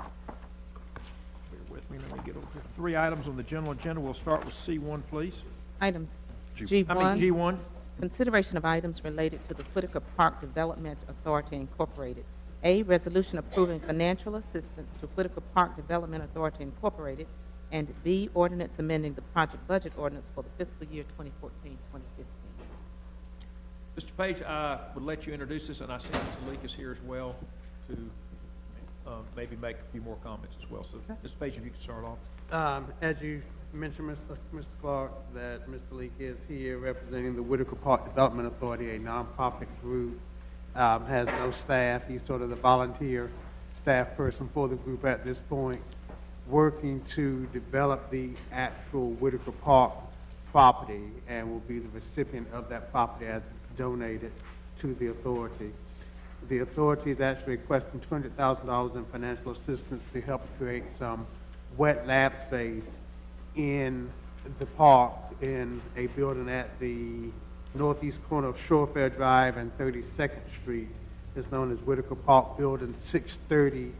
with me, let me get over here. 3 items on the general agenda. We'll start with C1, please. Item G1. G1. Consideration of items related to the Whitaker Park Development Authority Incorporated. A, resolution approving financial assistance to Whitaker Park Development Authority Incorporated. And B, ordinance amending the project budget ordinance for the fiscal year 2014-2015. Mr. Page, I would let you introduce this, and I see Mr. Leak is here as well to maybe make a few more comments as well. So, Mr. Page, if you could start off. As you mentioned, Mr. Clark, that Mr. Leak is here representing the Whitaker Park Development Authority, a nonprofit group, has no staff. He's sort of the volunteer staff person for the group at this point, working to develop the actual Whitaker Park property and will be the recipient of that property as it's donated to the authority. The authority is actually requesting $200,000 in financial assistance to help create some wet lab space in the park in a building at the northeast corner of Shorefair Drive and 32nd Street. It's known as Whitaker Park Building 630-2.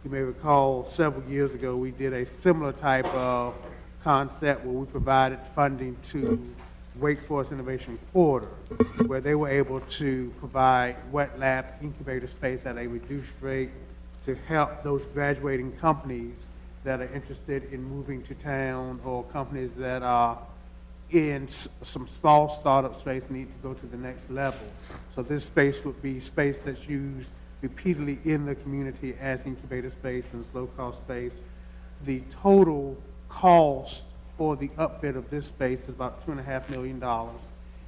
You may recall several years ago we did a similar type of concept where we provided funding to Wake Forest Innovation Quarter, where they were able to provide wet lab incubator space at a reduced rate to help those graduating companies that are interested in moving to town or companies that are in some small startup space need to go to the next level. So this space would be space that's used repeatedly in the community as incubator space and low-cost space. The total cost for the upfit of this space is about $2.5 million,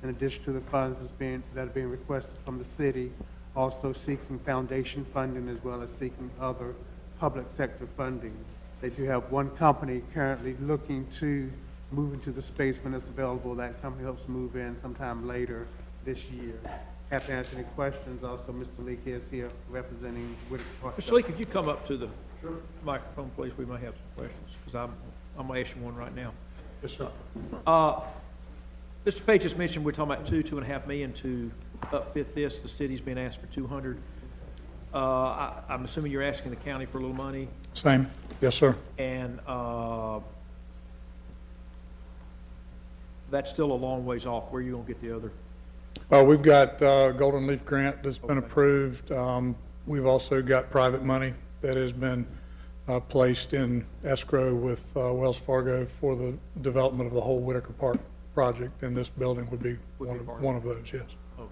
in addition to the funds that are being requested from the city, also seeking foundation funding as well as seeking other public sector funding. They do have one company currently looking to move into the space when it's available. That company hopes to move in sometime later this year. Happy to answer any questions. Also, Mr. Leak is here representing Whitaker Park. Mr. Leak, if you come up to the microphone, please, we may have some questions, because I'm going to ask you one right now. Yes, sir. Mr. Page just mentioned we're talking about $2.5 million to upfit this. The city's been asked for $200. I'm assuming you're asking the county for a little money. Same. Yes, sir. And that's still a long ways off. Where are you going to get the other? We've got Golden Leaf Grant that's been approved. We've also got private money that has been placed in escrow with Wells Fargo for the development of the whole Whitaker Park project, and this building would be one of those, yes. Okay.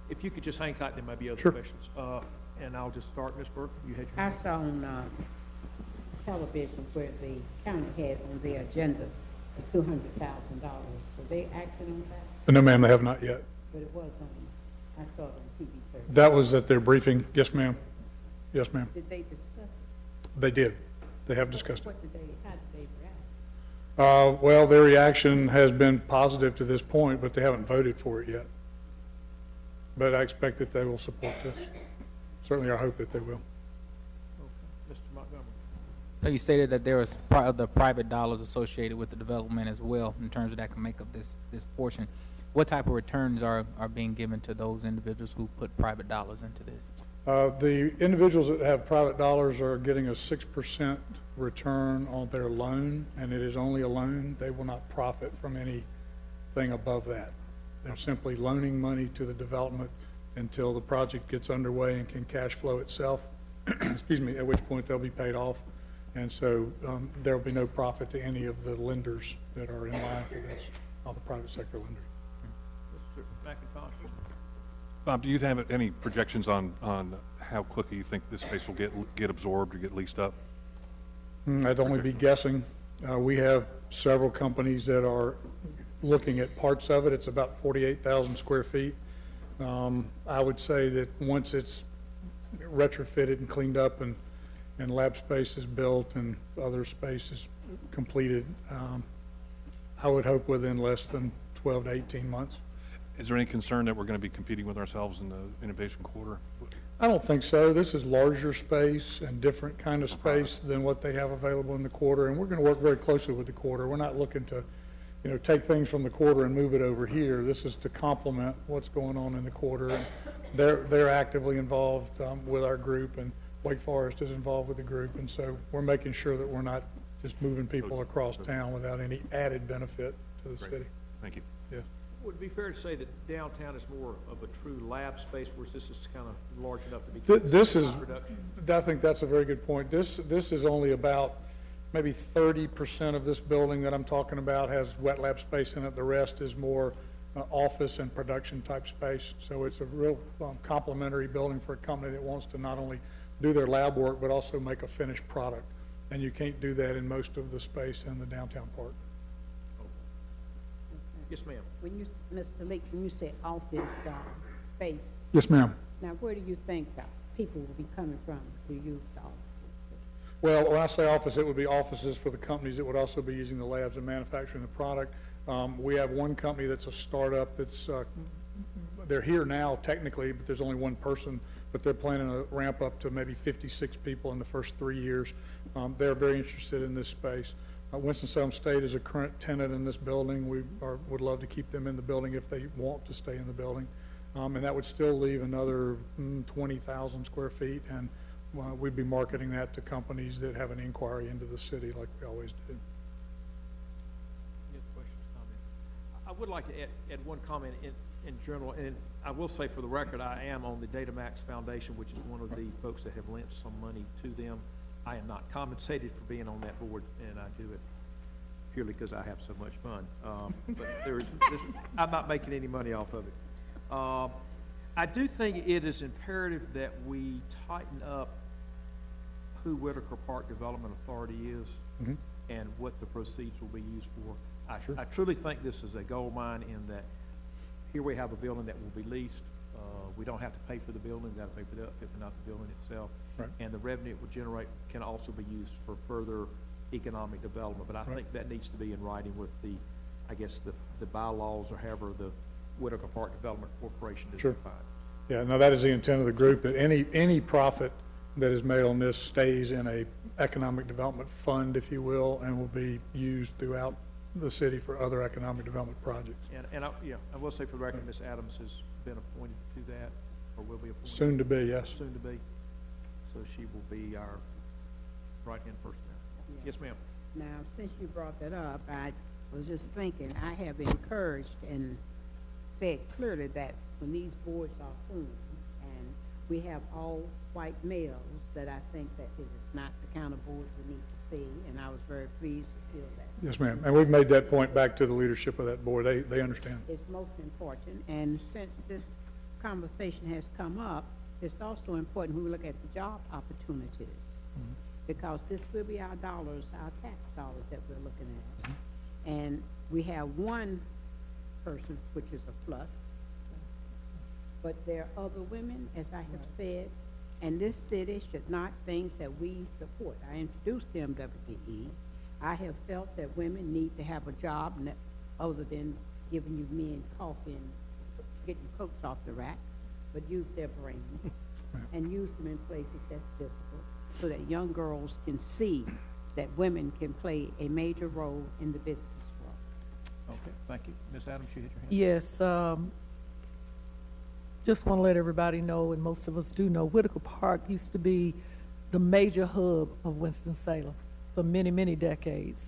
If you could just hang tight, there might be other Sure. questions. And I'll just start, Ms. Burke. You had your I saw on television where the county had on their agenda the $200,000. Were they acting on that? No, ma'am, they have not yet. But it was on, I saw it on TV 30. That was at their briefing. Yes, ma'am. Yes, ma'am. Did they discuss it? They did. They have discussed it. How did they react? Well, their reaction has been positive to this point, but they haven't voted for it yet. But I expect that they will support this. Certainly, I hope that they will. Mr. Montgomery. So you stated that there was the private dollars associated with the development as well, in terms of that can make up this portion. What type of returns are being given to those individuals who put private dollars into this? The individuals that have private dollars are getting a 6% return on their loan, and it is only a loan. They will not profit from anything above that. They're simply loaning money to the development until the project gets underway and can cash flow itself, excuse me, at which point they'll be paid off. And so there will be no profit to any of the lenders that are in line for this, all the private sector lenders. Mr. McIntosh. Bob, do you have any projections on how quickly you think this space will get absorbed or get leased up? I'd only be guessing. We have several companies that are looking at parts of it. It's about 48,000 square feet. I would say that once it's retrofitted and cleaned up and lab space is built and other space is completed, I would hope within less than 12 to 18 months. Is there any concern that we're going to be competing with ourselves in the innovation quarter? I don't think so. This is larger space and different kind of space than what they have available in the quarter, and we're going to work very closely with the quarter. We're not looking to, take things from the quarter and move it over here. This is to complement what's going on in the quarter. And they're actively involved with our group, and Wake Forest is involved with the group, and so we're making sure that we're not just moving people across town without any added benefit to the city. Thank you. Yes. Would it be fair to say that downtown is more of a true lab space, whereas this is kind of large enough to be This is, production? I think that's a very good point. This is only about maybe 30% of this building that I'm talking about has wet lab space in it. The rest is more office and production type space. So it's a real complementary building for a company that wants to not only do their lab work, but also make a finished product. And you can't do that in most of the space in the downtown park. Yes, ma'am. When you, Mr. Leak, when you say office space, Yes, ma'am. now where do you think people will be coming from to use the office? Well, when I say office, it would be offices for the companies that would also be using the labs and manufacturing the product. We have one company that's a startup that's, they're here now technically, but there's only one person, but they're planning to ramp up to maybe 56 people in the first 3 years. They're very interested in this space. Winston-Salem State is a current tenant in this building. We would love to keep them in the building if they want to stay in the building. And that would still leave another 20,000 square feet, and we'd be marketing that to companies that have an inquiry into the city like we always do. Any other questions, comments? I would like to add one comment in general, and I will say for the record, I am on the DataMax Foundation, which is one of the folks that have lent some money to them. I am not compensated for being on that board, and I do it purely because I have so much fun. But I'm not making any money off of it. I do think it is imperative that we tighten up who Whitaker Park Development Authority is and what the proceeds will be used for. I truly think this is a gold mine in that here we have a building that will be leased. We don't have to pay for the building. We've got to pay for the upfit, but not the building itself. Right. And the revenue it will generate can also be used for further economic development. But I think that needs to be in writing with the, I guess, the bylaws or however the Whitaker Park Development Corporation is defined. Yeah, no, that is the intent of the group, that any profit that is made on this stays in a economic development fund, if you will, and will be used throughout the city for other economic development projects. And I will say for the record, Ms. Adams has been appointed to that, or will be appointed. Soon to be, yes. Soon to be. So she will be our right-hand person now. Yes, ma'am. Now, since you brought that up, I was just thinking, I have encouraged and said clearly that when these boards are formed and we have all white males, that I think that it is not the kind of board we need to see, and I was very pleased to feel that. Yes, ma'am. And we've made that point back to the leadership of that board. They understand. It's most important, and since this conversation has come up, it's also important we look at the job opportunities, because this will be our dollars, our tax dollars that we're looking at. And we have one person, which is a plus, but there are other women, as I have said, and this city should not things that we support. I introduced the MWBE. I have felt that women need to have a job other than giving you men coffee and getting coats off the rack, but use their brain and use them in places that's difficult so that young girls can see that women can play a major role in the business world. Okay, thank you. Ms. Adams, you hit your hand. Yes, just want to let everybody know, and most of us do know, Whitaker Park used to be the major hub of Winston-Salem for many, many decades.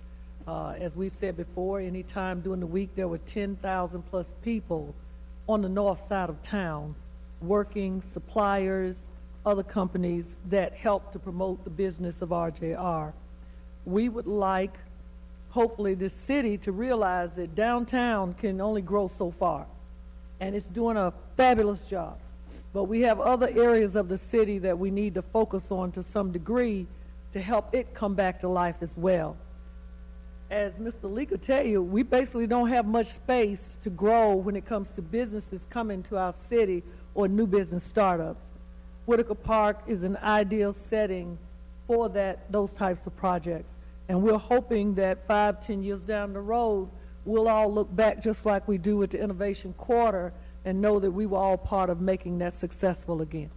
As we've said before, any time during the week there were 10,000 plus people on the north side of town working, suppliers, other companies that help to promote the business of RJR. We would like, hopefully, this city to realize that downtown can only grow so far, and it's doing a fabulous job. But we have other areas of the city that we need to focus on to some degree to help it come back to life as well. As Mr. Lee could tell you, we basically don't have much space to grow when it comes to businesses coming to our city or new business startups. Whitaker Park is an ideal setting for those types of projects. And we're hoping that 5-10 years down the road, we'll all look back just like we do with the Innovation Quarter and know that we were all part of making that successful again.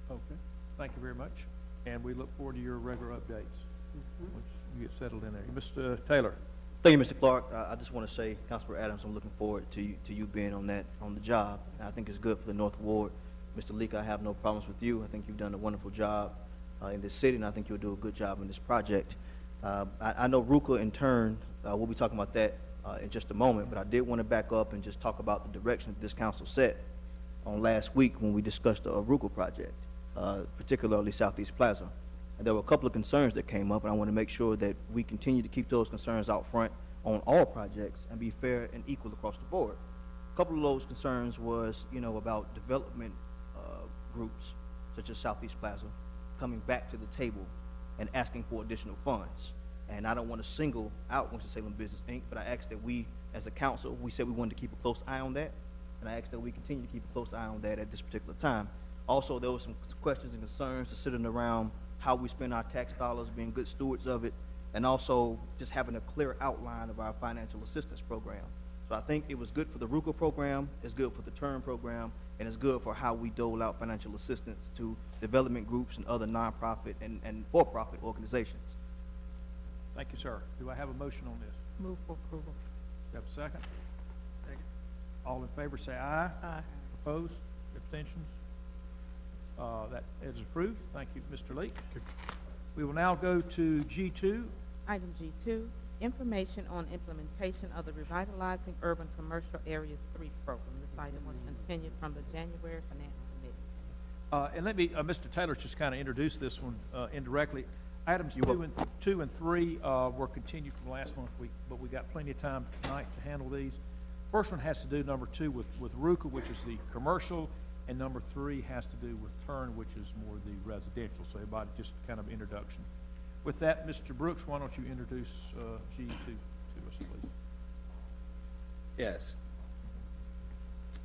Okay, thank you very much. And we look forward to your regular updates once you get settled in there. Mr. Taylor. Thank you, Mr. Clark. I just want to say, Councilor Adams, I'm looking forward to you being on the job. And I think it's good for the North Ward. Mr. Leak, I have no problems with you. I think you've done a wonderful job in this city, and I think you'll do a good job in this project. I know RUCA in turn, we'll be talking about that in just a moment, but I did want to back up and just talk about the direction that this council set on last week when we discussed the RUCA project, particularly Southeast Plaza. And there were a couple of concerns that came up, and I want to make sure that we continue to keep those concerns out front on all projects and be fair and equal across the board. A couple of those concerns was, about development groups, such as Southeast Plaza, coming back to the table and asking for additional funds. And I don't want to single out Winston-Salem Business, Inc., but I asked that we, as a council, we said we wanted to keep a close eye on that, and I asked that we continue to keep a close eye on that at this particular time. Also, there were some questions and concerns sitting around how we spend our tax dollars, being good stewards of it, and also just having a clear outline of our financial assistance program. So I think it was good for the RUCA program, it's good for the TURN program, and it's good for how we dole out financial assistance to development groups and other nonprofit and for-profit organizations. Thank you, sir. Do I have a motion on this? Move for approval. Do I have a second? Second. All in favor say aye. Aye. Opposed? Abstentions? That is approved. Thank you, Mr. Leak. We will now go to G2. Item G2, information on implementation of the Revitalizing Urban Commercial Areas 3 program. This item was continued from the January Finance Committee. And let me, Mr. Taylor just kind of introduced this one indirectly. Items 2 and 3 were continued from last month, but we got plenty of time tonight to handle these. First one has to do, number 2, with RUCA, which is the commercial, and number 3 has to do with TURN, which is more the residential. So everybody, just kind of introduction. With that, Mr. Brooks, why don't you introduce G2 to us, please? Yes.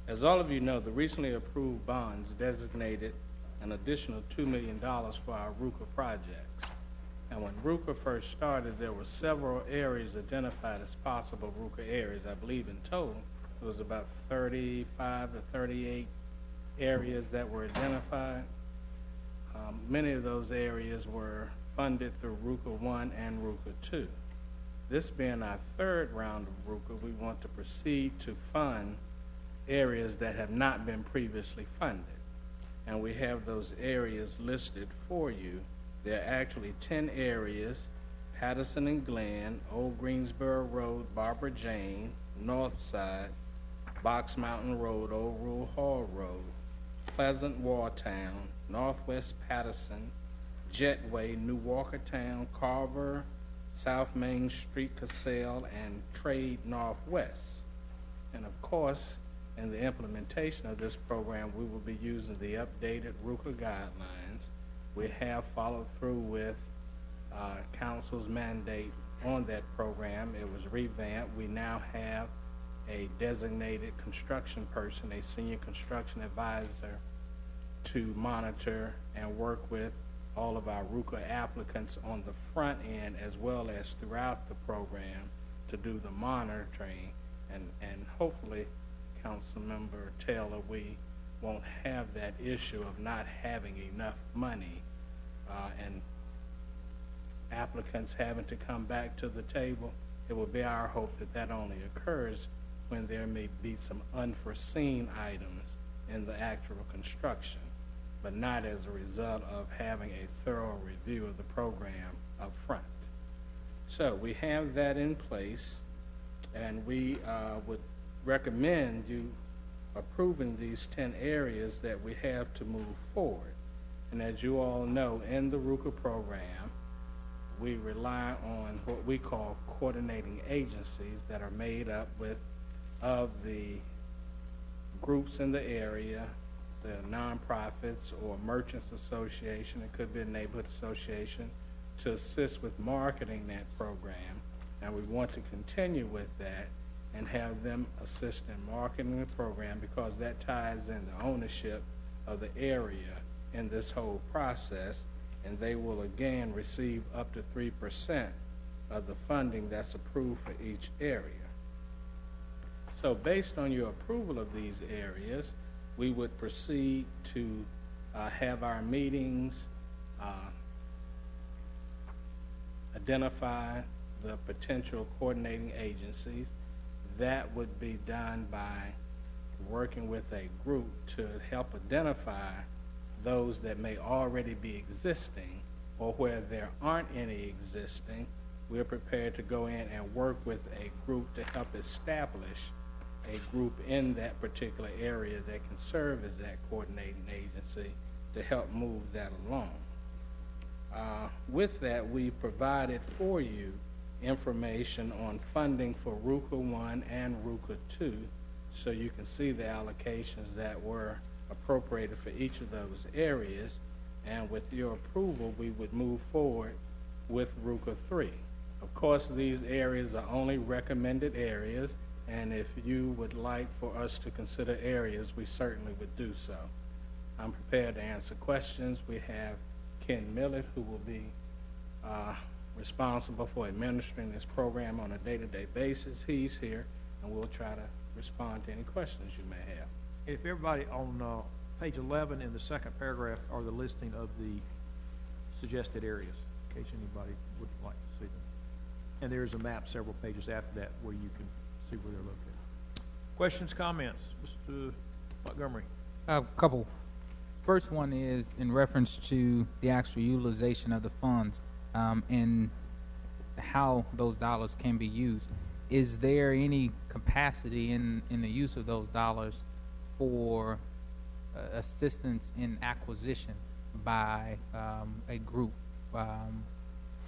As all of you know, the recently approved bonds designated an additional $2 million for our RUCA projects. And when RUCA first started, there were several areas identified as possible RUCA areas. I believe in total, it was about 35 to 38 areas that were identified. Many of those areas were funded through RUCA 1 and RUCA 2. This being our third round of RUCA, we want to proceed to fund areas that have not been previously funded. And we have those areas listed for you. There are actually 10 areas: Patterson and Glen, Old Greensboro Road, Barbara Jane, North Side, Box Mountain Road, Old Rule Hall Road, Pleasant Wartown, Northwest Patterson, Jetway, New Walkertown, Carver, South Main Street, Casale, and Trade Northwest. And of course, in the implementation of this program, we will be using the updated RUCA guidelines. We have followed through with council's mandate on that program. It was revamped. We now have a designated construction person, a senior construction advisor, to monitor and work with all of our RUCA applicants on the front end as well as throughout the program to do the monitoring. And hopefully, Councilmember Taylor, we won't have that issue of not having enough money and applicants having to come back to the table. It will be our hope that that only occurs when there may be some unforeseen items in the actual construction, but not as a result of having a thorough review of the program up front. So we have that in place, and we would recommend you approving these 10 areas that we have to move forward. And as you all know, in the RUCA program, we rely on what we call coordinating agencies that are made up of the groups in the area, the nonprofits or merchants association, it could be a neighborhood association, to assist with marketing that program. And we want to continue with that and have them assist in marketing the program because that ties in the ownership of the area in this whole process, and they will again receive up to 3% of the funding that's approved for each area. So based on your approval of these areas, we would proceed to have our meetings, identify the potential coordinating agencies. That would be done by working with a group to help identify those that may already be existing, or where there aren't any existing, we're prepared to go in and work with a group to help establish a group in that particular area that can serve as that coordinating agency to help move that along. With that, we provided for you information on funding for RUCA 1 and RUCA 2, so you can see the allocations that were appropriated for each of those areas, and with your approval, we would move forward with RUCA 3. Of course, these areas are only recommended areas, and if you would like for us to consider areas, we certainly would do so. I'm prepared to answer questions. We have Ken Millett, who will be responsible for administering this program on a day-to-day basis. He's here, and we'll try to respond to any questions you may have. If everybody on page 11 in the second paragraph are the listing of the suggested areas, in case anybody would like to see them. And there's a map several pages after that where you can see where they're located. Questions, comments? Mr. Montgomery. A couple. First one is in reference to the actual utilization of the funds and how those dollars can be used. Is there any capacity in the use of those dollars for assistance in acquisition by a group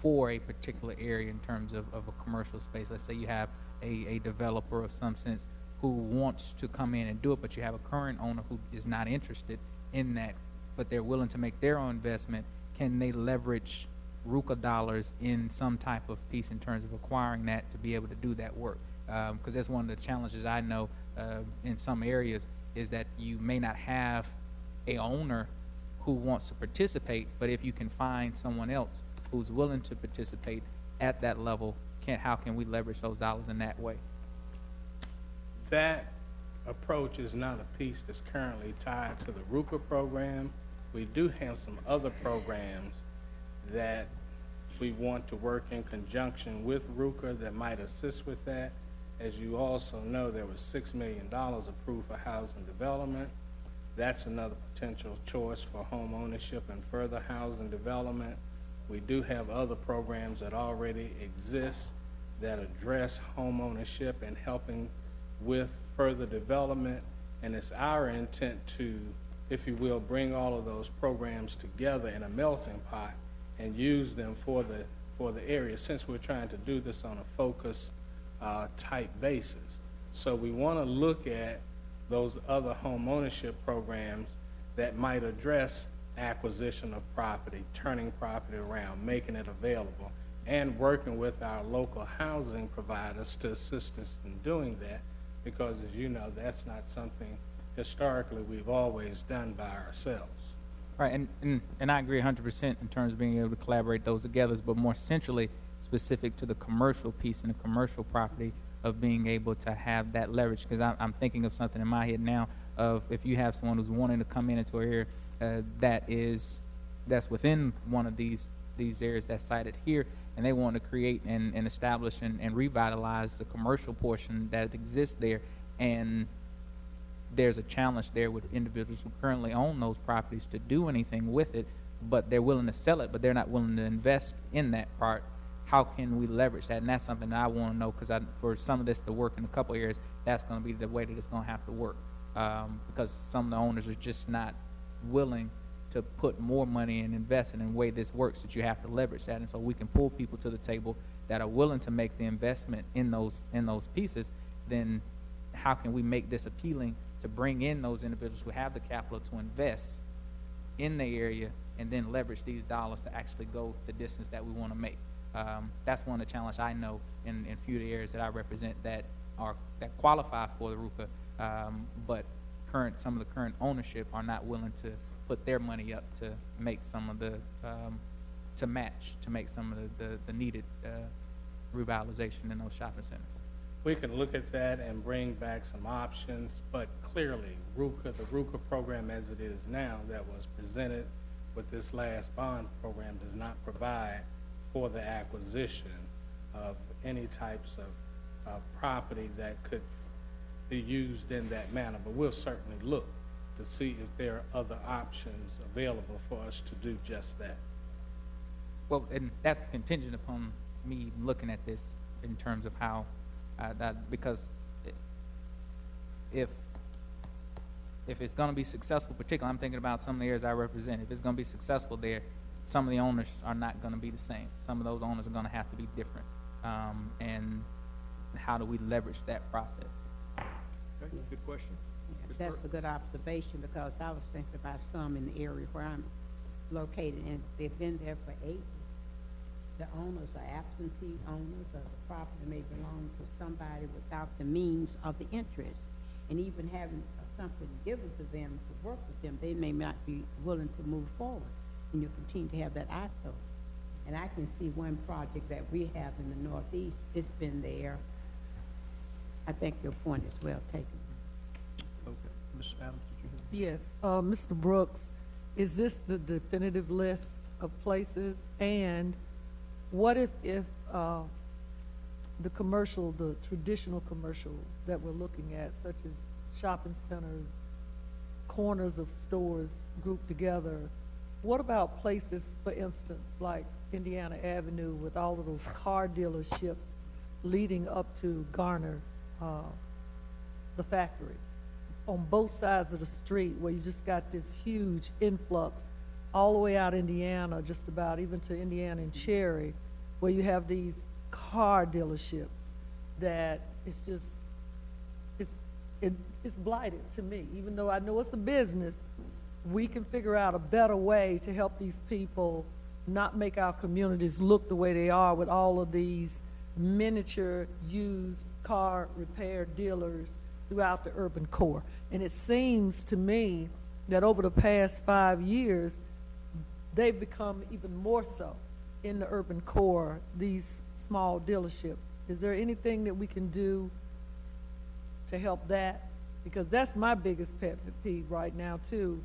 for a particular area in terms of a commercial space? Let's say you have a developer of some sense who wants to come in and do it, but you have a current owner who is not interested in that, but they're willing to make their own investment. Can they leverage RUCA dollars in some type of piece in terms of acquiring that to be able to do that work? Because that's one of the challenges I know in some areas is that you may not have a owner who wants to participate, but if you can find someone else who's willing to participate at that level, how can we leverage those dollars in that way? That approach is not a piece that's currently tied to the RUCA program. We do have some other programs that we want to work in conjunction with RUCA that might assist with that. As you also know, there was $6 million approved for housing development. That's another potential choice for home ownership and further housing development. We do have other programs that already exist that address home ownership and helping with further development, and it's our intent to, if you will, bring all of those programs together in a melting pot and use them for the area, since we're trying to do this on a focus type basis. So we want to look at those other home ownership programs that might address acquisition of property, turning property around, making it available, and working with our local housing providers to assist us in doing that, because as you know, that's not something historically we've always done by ourselves. Right, and I agree 100% in terms of being able to collaborate those together, but more centrally specific to the commercial piece and the commercial property of being able to have that leverage. Because I'm thinking of something in my head now of if you have someone who's wanting to come into an area that's within one of these areas that's cited here, and they want to create and establish and revitalize the commercial portion that exists there, and there's a challenge there with individuals who currently own those properties to do anything with it, but they're willing to sell it, but they're not willing to invest in that part. How can we leverage that? And that's something that I want to know, because for some of this to work in a couple areas, that's going to be the way that it's going to have to work, because some of the owners are just not willing to put more money and invest in the way this works, that you have to leverage that. And so we can pull people to the table that are willing to make the investment in those pieces. Then how can we make this appealing to bring in those individuals who have the capital to invest in the area and then leverage these dollars to actually go the distance that we want to make? That's one of the challenges I know in a few of the areas that I represent that qualify for the RUCA, but some of the current ownership are not willing to put their money up to make some of the to make some of the needed revitalization in those shopping centers. We can look at that and bring back some options, but clearly the RUCA program as it is now that was presented with this last bond program does not provide for the acquisition of any types of property that could be used in that manner. But we'll certainly look to see if there are other options available for us to do just that. Well, and that's contingent upon me looking at this in terms of how because if it's going to be successful, particularly I'm thinking about some of the areas I represent, if it's going to be successful there, some of the owners are not going to be the same. Some of those owners are going to have to be different. And how do we leverage that process? Okay, good question. Yeah, that's a good observation, because I was thinking about some in the area where I'm located, and they've been there for ages. The owners are absentee owners, or the property may belong to somebody without the means of the interest. And even having something given to them to work with them, they may not be willing to move forward. And you continue to have that ISO. And I can see one project that we have in the Northeast, it's been there. I think your point is well taken. Okay. Ms. Adams, did you have? Yes, Mr. Brooks, is this the definitive list of places? And what if the traditional commercial that we're looking at, such as shopping centers, corners of stores grouped together, what about places, for instance, like Indiana Avenue with all of those car dealerships leading up to Garner, the factory, on both sides of the street, where you just got this huge influx all the way out Indiana, just about even to Indiana and Cherry, where you have these car dealerships that it's just, it's blighted to me. Even though I know it's a business, we can figure out a better way to help these people not make our communities look the way they are with all of these miniature used car repair dealers throughout the urban core. And it seems to me that over the past 5 years, they've become even more so in the urban core, these small dealerships. Is there anything that we can do to help that? Because that's my biggest pet peeve right now too,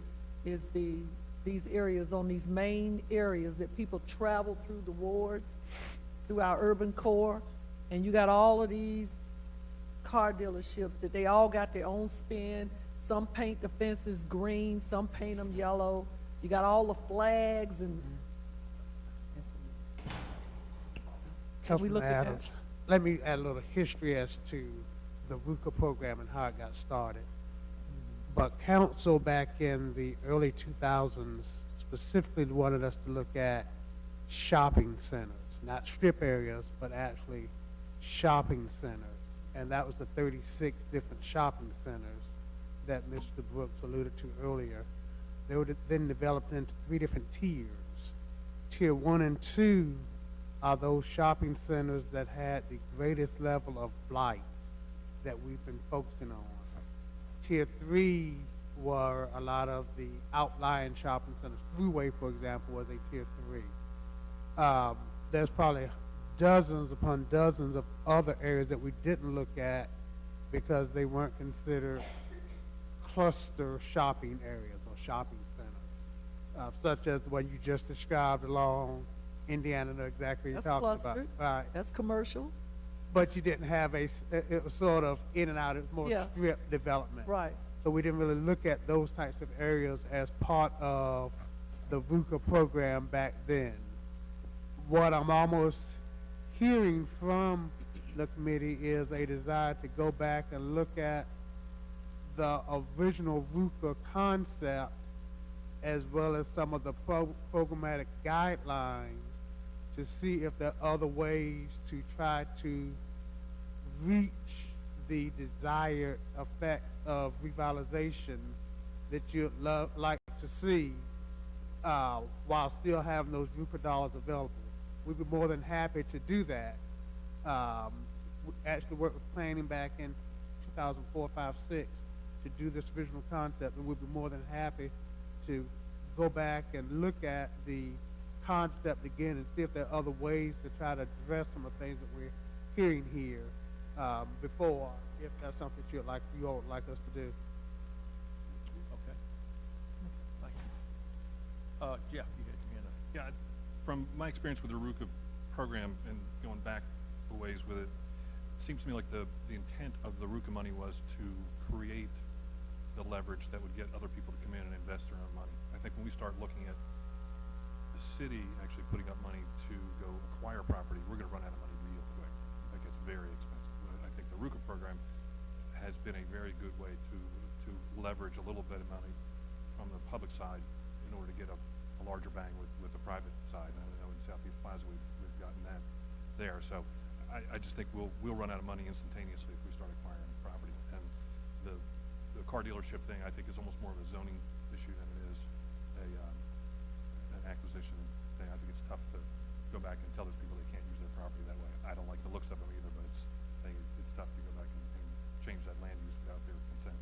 is these areas, on these main areas that people travel through the wards, through our urban core, and you got all of these car dealerships that they all got their own spin. Some paint the fences green, some paint them yellow. You got all the flags and. Can we Councilman look at Adams, let me add a little history as to the RUCA program and how it got started. But council back in the early 2000s specifically wanted us to look at shopping centers, not strip areas, but actually shopping centers. And that was the 36 different shopping centers that Mr. Brooks alluded to earlier. They were then developed into 3 different tiers. Tier 1 and 2 are those shopping centers that had the greatest level of blight that we've been focusing on. Tier 3 were a lot of the outlying shopping centers. Thruway, for example, was a Tier 3. There's probably dozens upon dozens of other areas that we didn't look at because they weren't considered cluster shopping areas or shopping centers, such as the one you just described along Indiana. Know exactly what you're talking about. Right. That's commercial. But you didn't have it was sort of in and out. It was more strip development. Right. So we didn't really look at those types of areas as part of the VUCA program back then. What I'm almost hearing from the committee is a desire to go back and look at the original VUCA concept as well as some of the programmatic guidelines to see if there are other ways to try to reach the desired effects of revitalization that you'd like to see while still having those VUCA dollars available. We'd be more than happy to do that. We actually worked with planning back in 2004, 5, 6 to do this original concept, and we'd be more than happy to go back and look at the concept again and see if there are other ways to try to address some of the things that we're hearing here before, if that's something you all would like us to do. Okay. Thank you. Jeff, you had your hand up. Yeah, from my experience with the RUCA program and going back a ways with it, it seems to me like the intent of the RUCA money was to create the leverage that would get other people to come in and invest their own money. I think when we start looking at the city actually putting up money to go acquire property, we're going to run out of money real quick. It gets very expensive. I think the RUCA program has been a very good way to leverage a little bit of money from the public side in order to get a larger bang with the private side. I know in Southeast Plaza we've gotten that there. So I just think we'll run out of money instantaneously if we start acquiring property. And the car dealership thing, I think, is almost more of a zoning issue than it is an acquisition thing. I think it's tough to go back and tell those people they can't use their property that way. I don't like the looks of them either, but it's tough to go back and change that land use without their consent.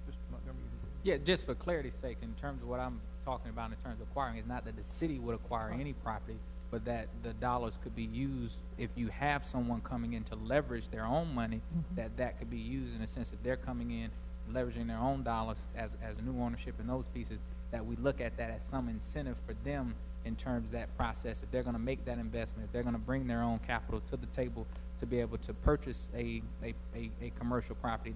Mr. Montgomery? Yeah, just for clarity's sake, in terms of what I'm talking about in terms of acquiring, is not that the city would acquire any property, but that the dollars could be used if you have someone coming in to leverage their own money, that could be used in a sense that they're coming in, leveraging their own dollars as new ownership in those pieces, that we look at that as some incentive for them in terms of that process. If they're going to make that investment, if they're going to bring their own capital to the table to be able to purchase a commercial property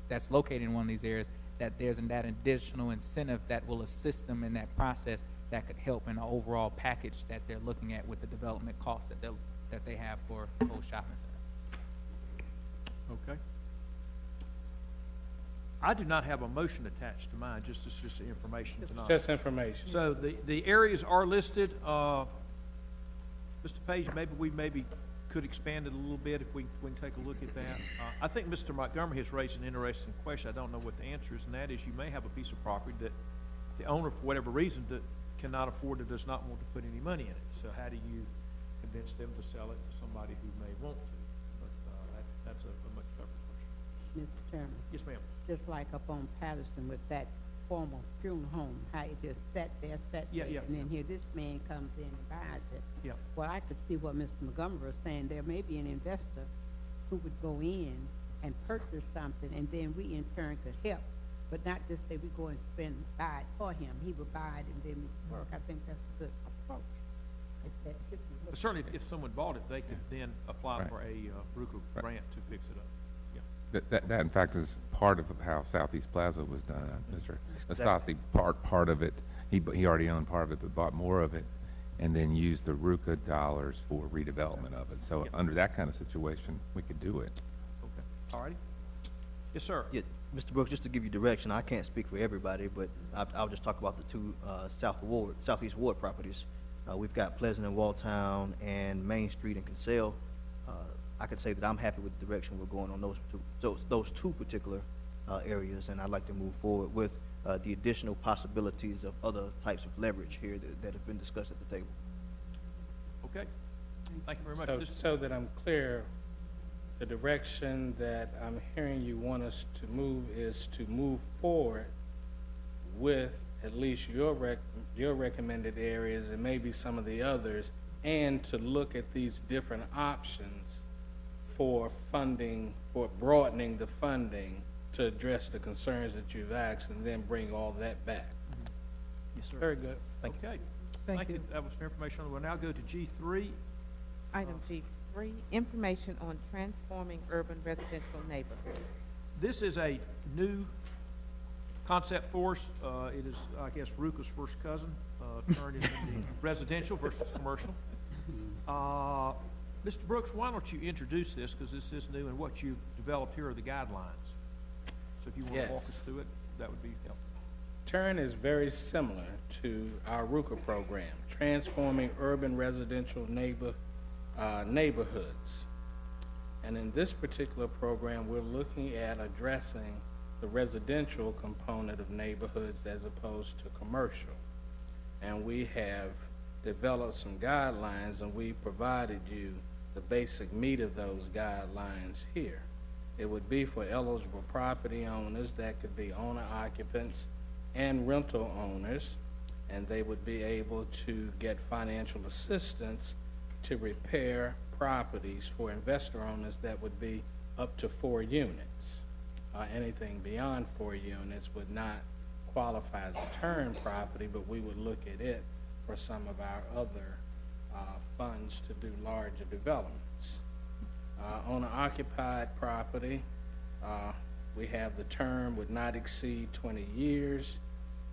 that's located in one of these areas, that there's that additional incentive that will assist them in that process that could help in the overall package that they're looking at with the development costs that they have for the whole shopping center. Okay. I do not have a motion attached to mine, it's just information tonight. Just information. So the areas are listed. Mr. Page, maybe could expand it a little bit if we can take a look at that. I think Mr. Montgomery has raised an interesting question. I don't know what the answer is, and that is you may have a piece of property that the owner, for whatever reason, that cannot afford or does not want to put any money in it. So how do you convince them to sell it to somebody who may want to? But that's a much tougher question. Mr. Chairman. Yes, ma'am. Just like up on Patterson with that former funeral home, how it just sat there, and then here this man comes in and buys it. Yeah. Well, I could see what Mr. Montgomery was saying. There may be an investor who would go in and purchase something, and then we in turn could help, but not just say we go and buy it for him. He would buy it and then we work. I think that's a good approach. Certainly, if someone bought it, they could then apply for a RUCA grant to fix it up. That in fact is part of how Southeast Plaza was done. Mr. Nastasi part of it. He already owned part of it, but bought more of it, and then use the RUCA dollars for redevelopment of it. So under that kind of situation, we could do it. Okay. All righty. Yes, sir. Yeah, Mr. Brooks, just to give you direction, I can't speak for everybody, but I'll just talk about the two Southeast Ward properties. We've got Pleasant and Walltown and Main Street and Kinsale. I can say that I'm happy with the direction we're going on those two particular areas, and I'd like to move forward with the additional possibilities of other types of leverage here that have been discussed at the table. Okay. Thank you very much. So that I'm clear, the direction that I'm hearing you want us to move is to move forward with at least your recommended areas and maybe some of the others, and to look at these different options for funding, for broadening the funding to address the concerns that you've asked, and then bring all that back. Yes, sir. Very good. Thank you. Okay. Thank you. That was information. We'll now go to G3. Item G3, information on transforming urban residential neighborhoods. This is a new concept for us. It is, I guess, RUCA's first cousin, turned into residential versus commercial. Mr. Brooks, why don't you introduce this, because this is new, and what you've developed here are the guidelines. So if you want to walk us through it, that would be helpful. TURN is very similar to our RUCA program, Transforming Urban Residential Neighborhoods. And in this particular program, we're looking at addressing the residential component of neighborhoods as opposed to commercial. And we have developed some guidelines, and we provided you the basic meat of those guidelines here. It would be for eligible property owners, that could be owner-occupants and rental owners, and they would be able to get financial assistance to repair properties for investor owners that would be up to 4 units. Anything beyond 4 units would not qualify as a TURN property, but we would look at it for some of our other funds to do larger developments. Owner-occupied property, we have the term would not exceed 20 years.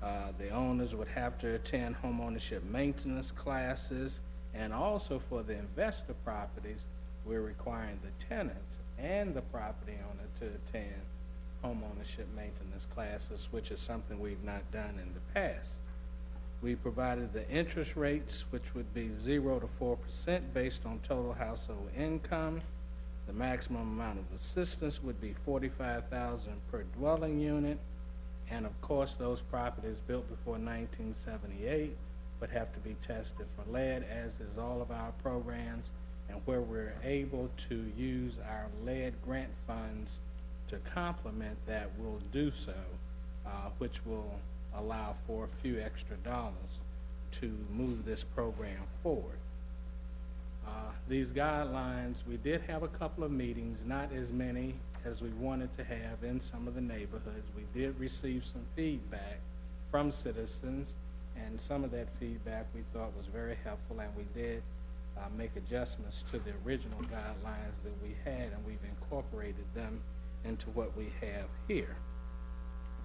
The owners would have to attend homeownership maintenance classes, and also for the investor properties, we're requiring the tenants and the property owner to attend homeownership maintenance classes, which is something we've not done in the past. We provided the interest rates, which would be 0 to 4% based on total household income. The maximum amount of assistance would be $45,000 per dwelling unit. And of course, those properties built before 1978 would have to be tested for lead, as is all of our programs. And where we're able to use our lead grant funds to complement that, we'll do so, which will allow for a few extra dollars to move this program forward. These guidelines, we did have a couple of meetings, not as many as we wanted to have in some of the neighborhoods. We did receive some feedback from citizens, and some of that feedback we thought was very helpful, and we did make adjustments to the original guidelines that we had, and we've incorporated them into what we have here.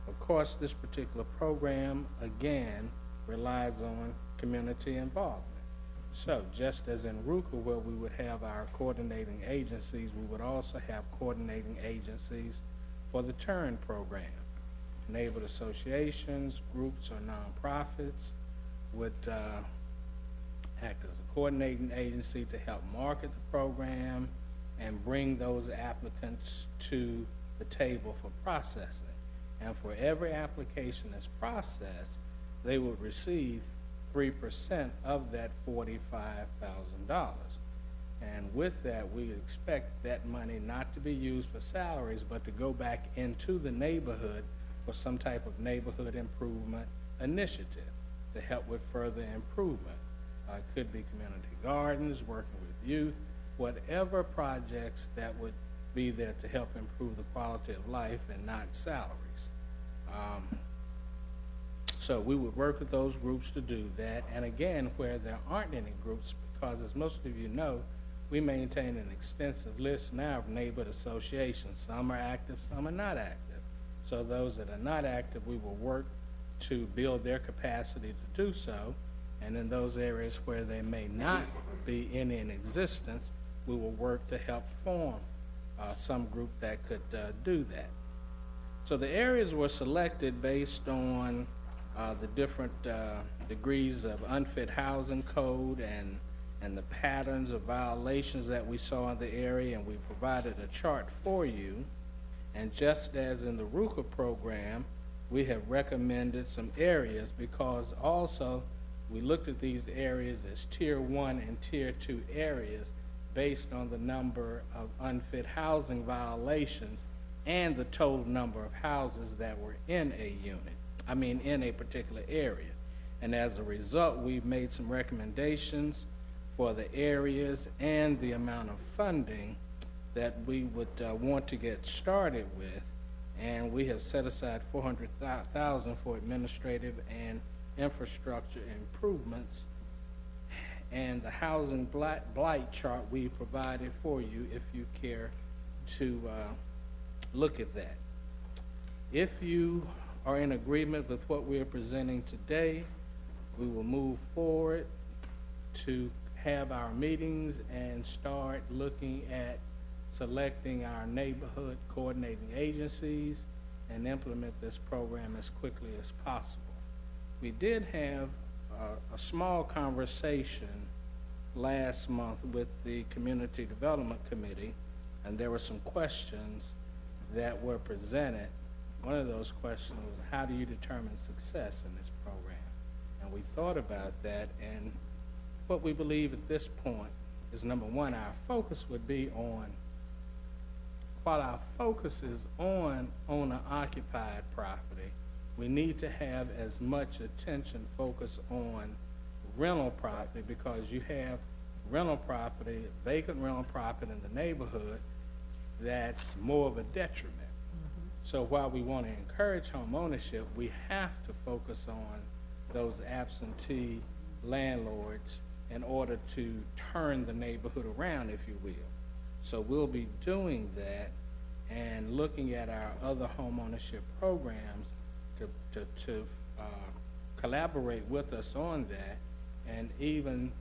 Of course, this particular program, again, relies on community involvement. So just as in RUCA, where we would have our coordinating agencies, we would also have coordinating agencies for the TURN program. Neighborhood associations, groups, or nonprofits would act as a coordinating agency to help market the program and bring those applicants to the table for processing. And for every application that's processed, they would receive 3% of that $45,000. And with that, we expect that money not to be used for salaries, but to go back into the neighborhood for some type of neighborhood improvement initiative to help with further improvement. It could be community gardens, working with youth, whatever projects that would be there to help improve the quality of life and not salaries. So we would work with those groups to do that. And again, where there aren't any groups, because as most of you know, we maintain an extensive list now of neighborhood associations. Some are active, some are not active. So those that are not active, we will work to build their capacity to do so. And in those areas where there may not be any in existence, we will work to help form some group that could do that. So the areas were selected based on the different degrees of unfit housing code and the patterns of violations that we saw in the area, and we provided a chart for you. And just as in the RUCA program, we have recommended some areas because also we looked at these areas as Tier 1 and Tier 2 areas based on the number of unfit housing violations and the total number of houses that were in in a particular area. And as a result, we've made some recommendations for the areas and the amount of funding that we would want to get started with. And we have set aside $400,000 for administrative and infrastructure improvements. And the housing blight chart we provided for you if you care to look at that. If you are in agreement with what we're presenting today, we will move forward to have our meetings and start looking at selecting our neighborhood coordinating agencies and implement this program as quickly as possible. We did have a small conversation last month with the Community Development Committee, and there were some questions that were presented. One of those questions was, how do you determine success in this program? And we thought about that, and what we believe at this point is, number one, our focus would be on, while our focus is on owner-occupied property, we need to have as much attention focused on rental property, because you have rental property, vacant rental property in the neighborhood that's more of a detriment. So while we want to encourage home ownership, we have to focus on those absentee landlords in order to turn the neighborhood around, if you will. So we'll be doing that and looking at our other home ownership programs to collaborate with us on that. And even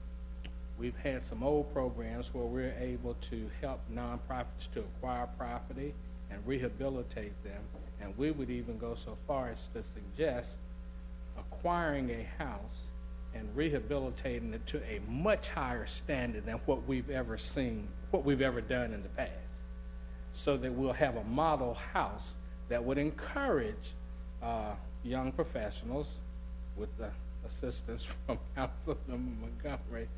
we've had some old programs where we're able to help nonprofits to acquire property and rehabilitate them. And we would even go so far as to suggest acquiring a house and rehabilitating it to a much higher standard than what we've ever seen, what we've ever done in the past, so that we'll have a model house that would encourage young professionals, with the assistance from Councilmember Montgomery,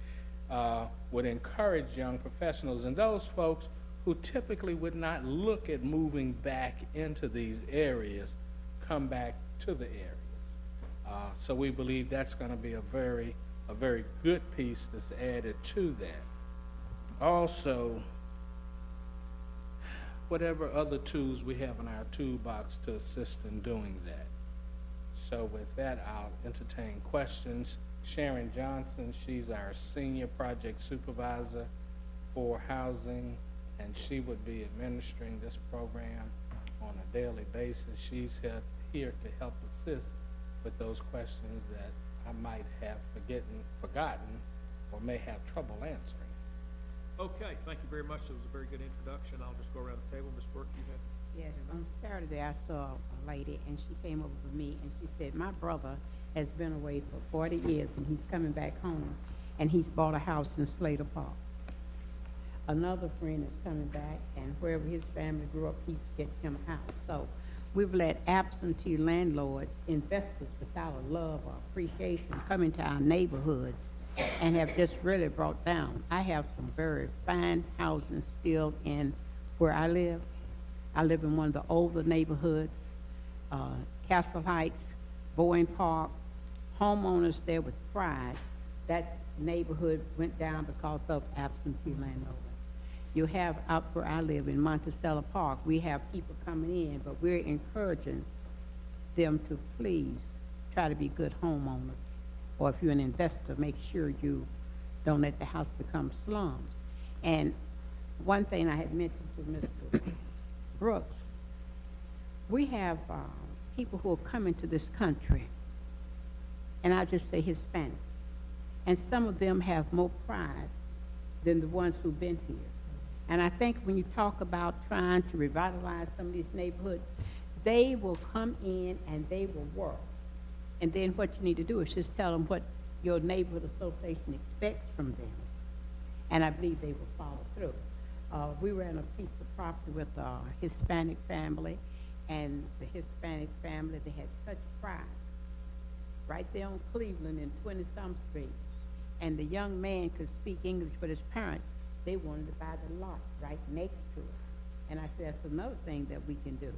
would encourage young professionals and those folks who typically would not look at moving back into these areas, come back to the areas. So we believe that's going to be a very good piece that's added to that. Also, whatever other tools we have in our toolbox to assist in doing that. So with that, I'll entertain questions. Sharon Johnson, she's our senior project supervisor for housing, and she would be administering this program on a daily basis. She's here to help assist with those questions that I might have forgotten or may have trouble answering. Okay, thank you very much. That was a very good introduction. I'll just go around the table. Ms. Burke, you had? Yes, on Saturday I saw a lady, and she came over to me, and she said, my brother has been away for 40 years, and he's coming back home, and he's bought a house in Slater Park. Another friend is coming back, and wherever his family grew up, he's getting him a house. So we've let absentee landlords, investors without a love or appreciation, come into our neighborhoods and have just really brought down. I have some very fine housing still in where I live. I live in one of the older neighborhoods, Castle Heights, Bowen Park. Homeowners there with pride. That neighborhood went down because of absentee landlords. You have out where I live in Winston-Salem Park, we have people coming in, but we're encouraging them to please try to be good homeowners. Or if you're an investor, make sure you don't let the house become slums. And one thing I had mentioned to Mr. Brooks, we have people who are coming to this country, and I just say Hispanics, and some of them have more pride than the ones who've been here. And I think when you talk about trying to revitalize some of these neighborhoods, they will come in and they will work. And then what you need to do is just tell them what your neighborhood association expects from them. And I believe they will follow through. We were in a piece of property with a Hispanic family, and the Hispanic family, they had such pride right there on Cleveland and 20-some Street. And the young man could speak English, but his parents, they wanted to buy the lot right next to it. And I said, that's another thing that we can do.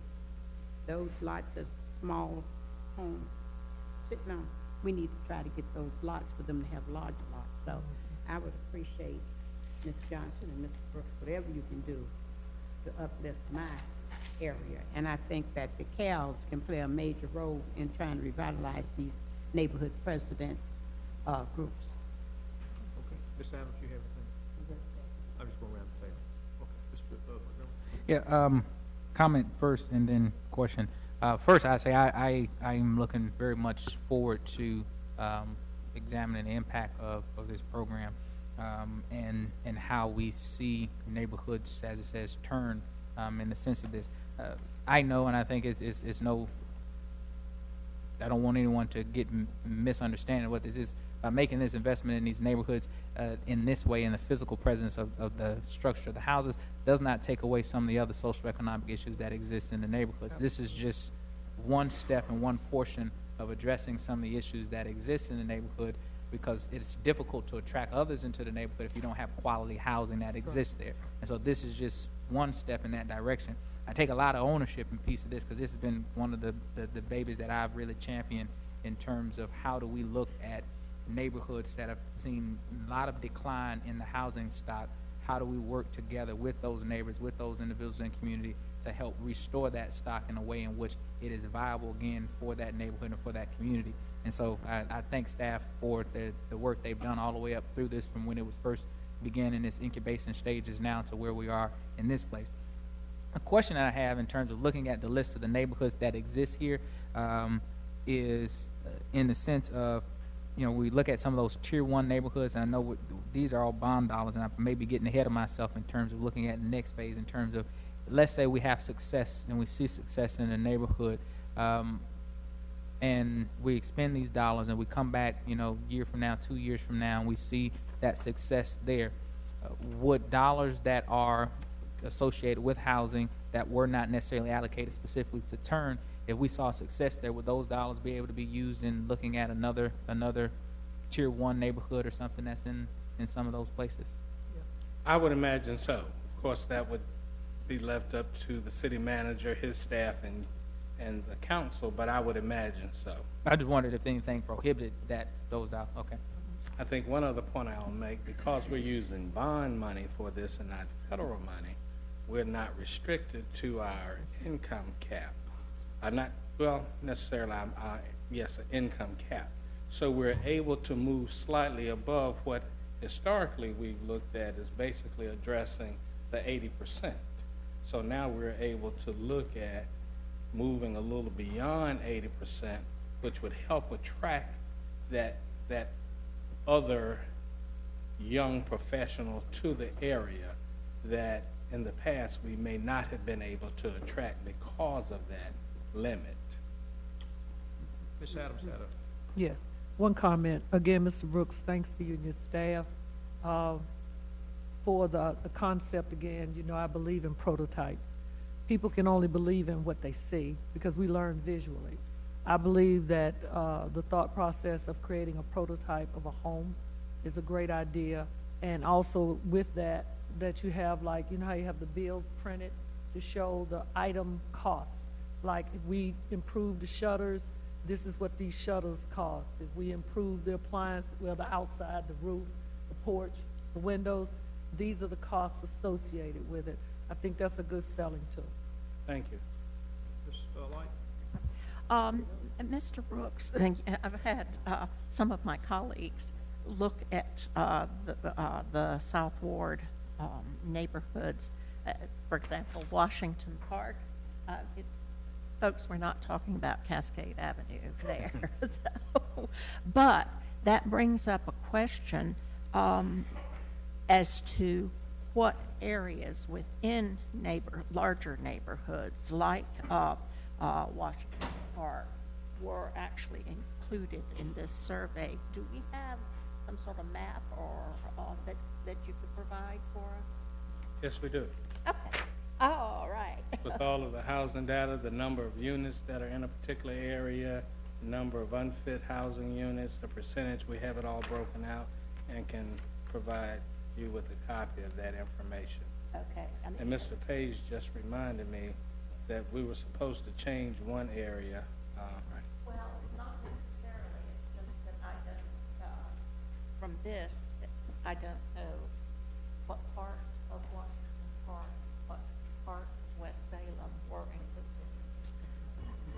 Those lots of small homes sitting on, we need to try to get those lots for them to have larger lots. So I would appreciate Ms. Johnson and Mr. Brooks, whatever you can do to uplift my area. And I think that the CALs can play a major role in trying to revitalize these neighborhood presidents groups. Okay. Ms. Adams, you have anything? I'm just going around the table. Okay. Yeah, comment first and then question. First, I say I'm looking very much forward to examining the impact of this program and how we see neighborhoods, as it says, turn in the sense of this. I know, and I think it's no, I don't want anyone to get misunderstanding what this is. By making this investment in these neighborhoods in this way, in the physical presence of the structure of the houses, does not take away some of the other socioeconomic issues that exist in the neighborhoods. This is just one step and one portion of addressing some of the issues that exist in the neighborhood, because it's difficult to attract others into the neighborhood if you don't have quality housing that exists there. And so this is just one step in that direction. I take a lot of ownership and piece of this, because this has been one of the babies that I've really championed in terms of how do we look at neighborhoods that have seen a lot of decline in the housing stock. How do we work together with those neighbors, with those individuals in the community, to help restore that stock in a way in which it is viable again for that neighborhood and for that community. And so I thank staff for the work they've done all the way up through this, from when it was first began in its incubation stages now to where we are in this place. A question that I have in terms of looking at the list of the neighborhoods that exist here is in the sense of, we look at some of those tier 1 neighborhoods, and I know these are all bond dollars, and I may be getting ahead of myself in terms of looking at the next phase in terms of, let's say we have success and we see success in a neighborhood, and we expend these dollars and we come back, year from now, 2 years from now, and we see that success there. Would dollars that are associated with housing that were not necessarily allocated specifically to turn, if we saw success there, would those dollars be able to be used in looking at another tier 1 neighborhood or something that's in some of those places? Yeah. I would imagine so. Of course, that would be left up to the city manager, his staff, and the council, but I would imagine so. I just wondered if anything prohibited those dollars. Okay. I think one other point I'll make, because we're using bond money for this and not federal money, we're not restricted to our income cap. Necessarily, yes, an income cap. So we're able to move slightly above what historically we've looked at as basically addressing the 80%. So now we're able to look at moving a little beyond 80%, which would help attract that other young professional to the area that in the past we may not have been able to attract because of that limit. Ms. Adams had a... Yes. One comment. Again, Mr. Brooks, thanks to you and your staff for the concept again. I believe in prototypes. People can only believe in what they see because we learn visually. I believe that the thought process of creating a prototype of a home is a great idea. And also with that you have, like, how you have the bills printed to show the item cost. Like, if we improve the shutters, this is what these shutters cost. If we improve the appliance, the outside, the roof, the porch, the windows, these are the costs associated with it. I think that's a good selling tool. Thank you. Ms. Light? Mr. Brooks, I've had some of my colleagues look at the South Ward neighborhoods. For example, Washington Park. Folks, we're not talking about Cascade Avenue there. But that brings up a question as to what areas within larger neighborhoods like Washington Park were actually included in this survey. Do we have some sort of map or that you could provide for us? Yes, we do. Okay. All right. With all of the housing data, the number of units that are in a particular area, the number of unfit housing units, the percentage, we have it all broken out and can provide you with a copy of that information. Okay. And Mr. Page just reminded me that we were supposed to change one area. Well, not necessarily. It's just that I don't, from this, I don't know what part of Washington Park, what part of West Salem were included.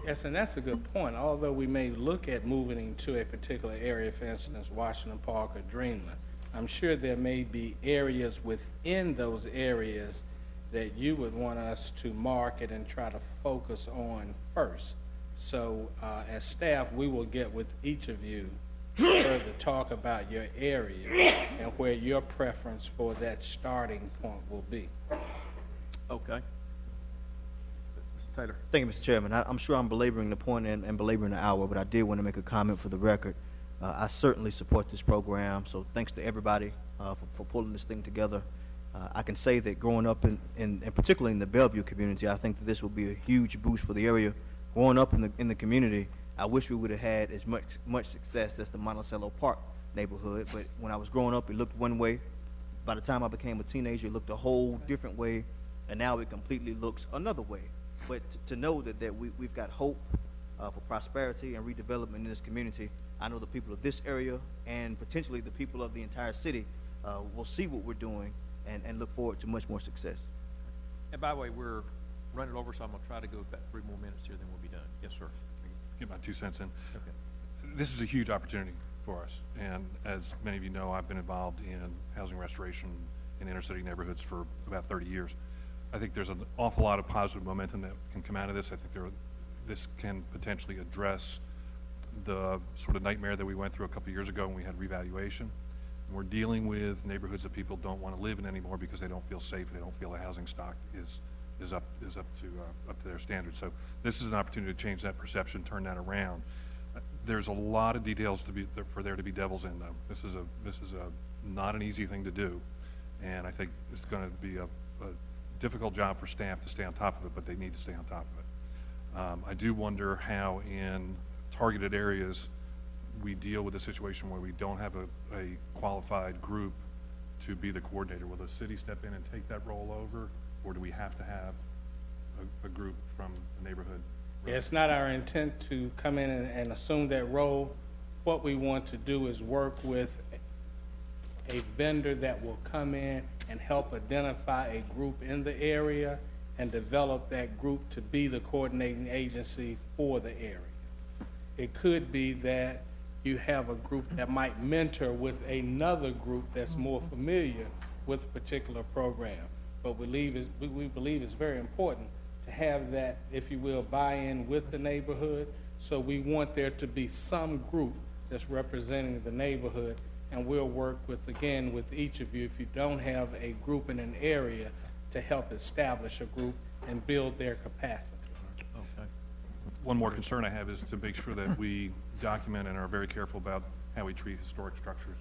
Yes, and that's a good point. Although we may look at moving to a particular area, for instance, Washington Park or Dreamland, I'm sure there may be areas within those areas that you would want us to market and try to focus on first. So as staff, we will get with each of you to further talk about your area and where your preference for that starting point will be. Okay. Mr. Taylor. Thank you, Mr. Chairman. I'm sure I'm belaboring the point and belaboring the hour, but I did want to make a comment for the record. I certainly support this program, so thanks to everybody for pulling this thing together. I can say that growing up and particularly in the Bellevue community, I think that this will be a huge boost for the area. Growing up in the community, I wish we would have had as much success as the Monticello Park neighborhood, but when I was growing up, it looked one way. By the time I became a teenager, it looked a whole different way, and now it completely looks another way. But to know that we've got hope for prosperity and redevelopment in this community, I know the people of this area and potentially the people of the entire city will see what we're doing and look forward to much more success. And by the way, we're running over, so I'm going to try to go about 3 more minutes here, then we'll be done. Yes, sir. Get my 2 cents in. Okay. This is a huge opportunity for us, and as many of you know, I've been involved in housing restoration in inner city neighborhoods for about 30 years. I think there's an awful lot of positive momentum that can come out of this. I think this can potentially address the sort of nightmare that we went through a couple of years ago when we had revaluation. And we're dealing with neighborhoods that people don't want to live in anymore because they don't feel safe and they don't feel the housing stock is up to their standards. So this is an opportunity to change that perception, turn that around. There's a lot of details for there to be devils in, though. This is not an easy thing to do, and I think it's going to be a difficult job for staff to stay on top of it, but they need to stay on top of it. I do wonder how in targeted areas we deal with a situation where we don't have a qualified group to be the coordinator. Will the city step in and take that role over, or do we have to have a group from the neighborhood? Yeah, it's not our intent to come in and assume that role. What we want to do is work with a vendor that will come in and help identify a group in the area and develop that group to be the coordinating agency for the area. It could be that you have a group that might mentor with another group that's more familiar with a particular program. But we believe it's very important to have that, if you will, buy-in with the neighborhood. So we want there to be some group that's representing the neighborhood, and we'll work with each of you, if you don't have a group in an area, to help establish a group and build their capacity. Okay. One more concern I have is to make sure that we document and are very careful about how we treat historic structures,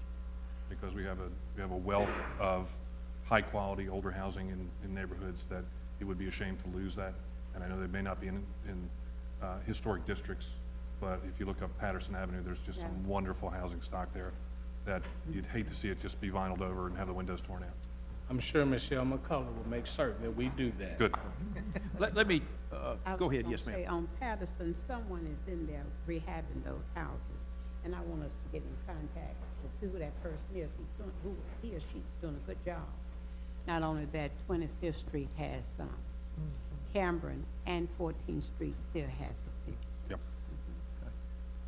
because we have a wealth of high-quality older housing in neighborhoods that it would be a shame to lose that. And I know they may not be in historic districts, but if you look up Patterson Avenue, there's just some wonderful housing stock there that you'd hate to see it just be vinyled over and have the windows torn out. I'm sure Michelle McCullough will make certain that we do that. Good. Let me go ahead. Yes, ma'am. On Patterson, someone is in there rehabbing those houses, and I want us to get in contact to see who that person is. Who he or she's doing a good job. Not only that, 25th Street has some. Cameron and 14th Street still has a few. Yep.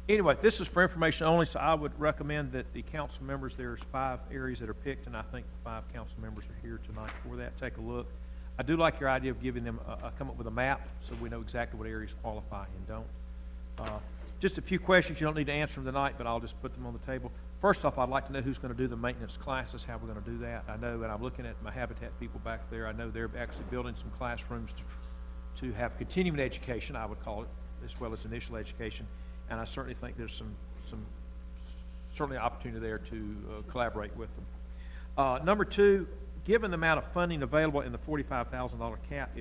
Anyway, this is for information only, so I would recommend that the council members, there's 5 areas that are picked, and I think 5 council members are here tonight for that. Take a look. I do like your idea of giving them come up with a map so we know exactly what areas qualify and don't. Just a few questions. You don't need to answer them tonight, but I'll just put them on the table. First off, I'd like to know who's going to do the maintenance classes, how we're going to do that. I know, and I'm looking at my Habitat people back there, I know they're actually building some classrooms to have continuing education, I would call it, as well as initial education. And I certainly think there's some certainly opportunity there to collaborate with them. Number two, given the amount of funding available in the $45,000 cap,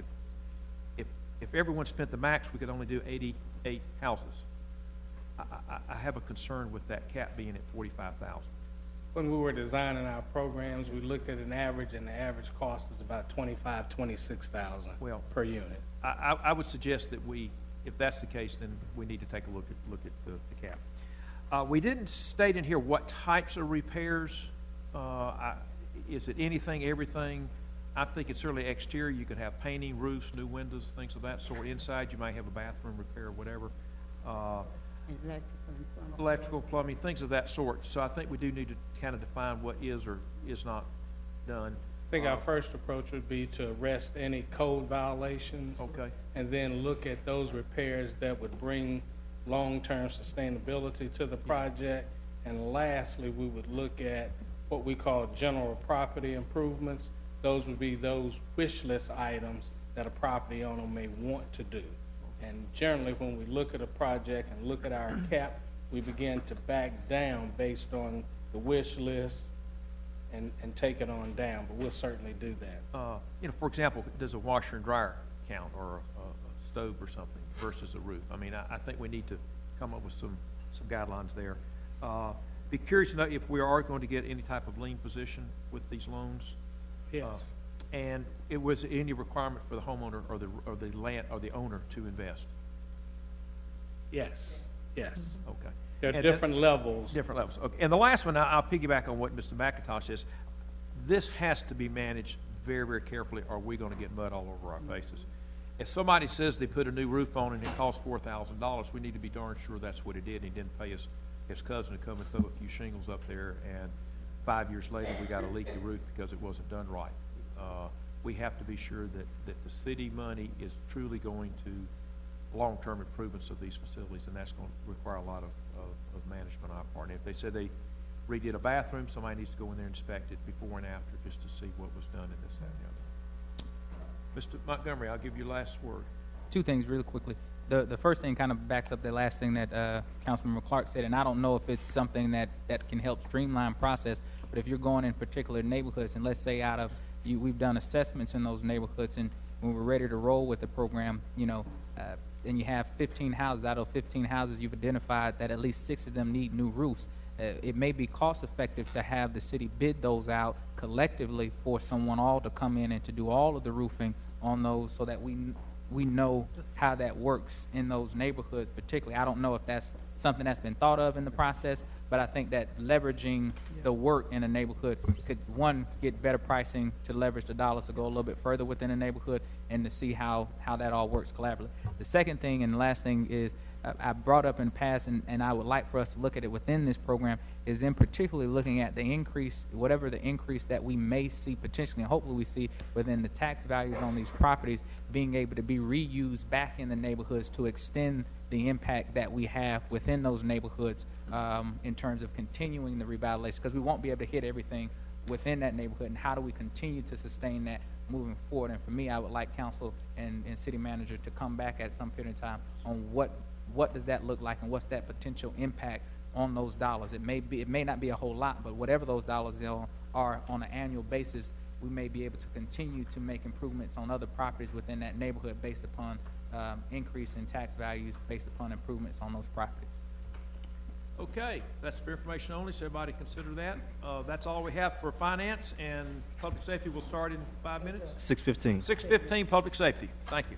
if everyone spent the max, we could only do 88 houses. I have a concern with that cap being at 45,000. When we were designing our programs, we looked at an average, and the average cost is about $26,000 per unit. I would suggest that if that's the case, then we need to take a look at the cap. We didn't state in here what types of repairs. Is it anything, everything? I think it's certainly exterior. You could have painting, roofs, new windows, things of that sort. Inside, you might have a bathroom repair, whatever. Electrical, plumbing, things of that sort. So I think we do need to kind of define what is or is not done. I think our first approach would be to arrest any code violations. Okay. And then look at those repairs that would bring long-term sustainability to the project. And lastly, we would look at what we call general property improvements. Those would be those wish list items that a property owner may want to do. And generally, when we look at a project and look at our cap, we begin to back down based on the wish list and take it on down. But we'll certainly do that. For example, does a washer and dryer count, or a stove or something versus a roof? I mean, I think we need to come up with some guidelines there. Be curious to know if we are going to get any type of lien position with these loans. Yes. And it was any requirement for the homeowner or the land or the owner to invest? Yes. Yes. Okay. There are different levels. Different levels. Okay. And the last one, I'll piggyback on what Mr. McIntosh says. This has to be managed very, very carefully, or we're going to get mud all over our faces. If somebody says they put a new roof on and it costs $4,000, we need to be darn sure that's what it did. He didn't pay his cousin to come and throw a few shingles up there, and 5 years later we got a leaky roof because it wasn't done right. We have to be sure that the city money is truly going to long-term improvements of these facilities, and that's going to require a lot of management on our part. And if they said they redid a bathroom, somebody needs to go in there and inspect it before and after just to see what was done in this, that, and the other. Mr. Montgomery, I'll give you last word. Two things really quickly. The first thing kind of backs up the last thing that Councilmember Clark said, and I don't know if it's something that can help streamline process, but if you're going in particular neighborhoods, and let's say we've done assessments in those neighborhoods, and when we're ready to roll with the program, and you have 15 houses, out of 15 houses you've identified that at least 6 of them need new roofs. It may be cost effective to have the city bid those out collectively for someone all to come in and to do all of the roofing on those, so that we know how that works in those neighborhoods particularly. I don't know if that's something that's been thought of in the process, but I think that leveraging the work in a neighborhood could, one, get better pricing to leverage the dollars to go a little bit further within a neighborhood, and to see how that all works collaboratively. The second thing and the last thing is, I brought up in the past, and I would like for us to look at it within this program, is in particularly looking at the increase, whatever the increase that we may see potentially, and hopefully we see within the tax values on these properties, being able to be reused back in the neighborhoods to extend the impact that we have within those neighborhoods in terms of continuing the revitalization, because we won't be able to hit everything within that neighborhood, and how do we continue to sustain that moving forward. And for me, I would like council and city manager to come back at some period of time on what does that look like, and what's that potential impact on those dollars. It may not be a whole lot, but whatever those dollars are on an annual basis, we may be able to continue to make improvements on other properties within that neighborhood based upon increase in tax values based upon improvements on those properties. Okay, that's for information only, so everybody consider that. That's all we have for finance, and public safety will start in 5 minutes. 6:15. 6:15, public safety. Thank you.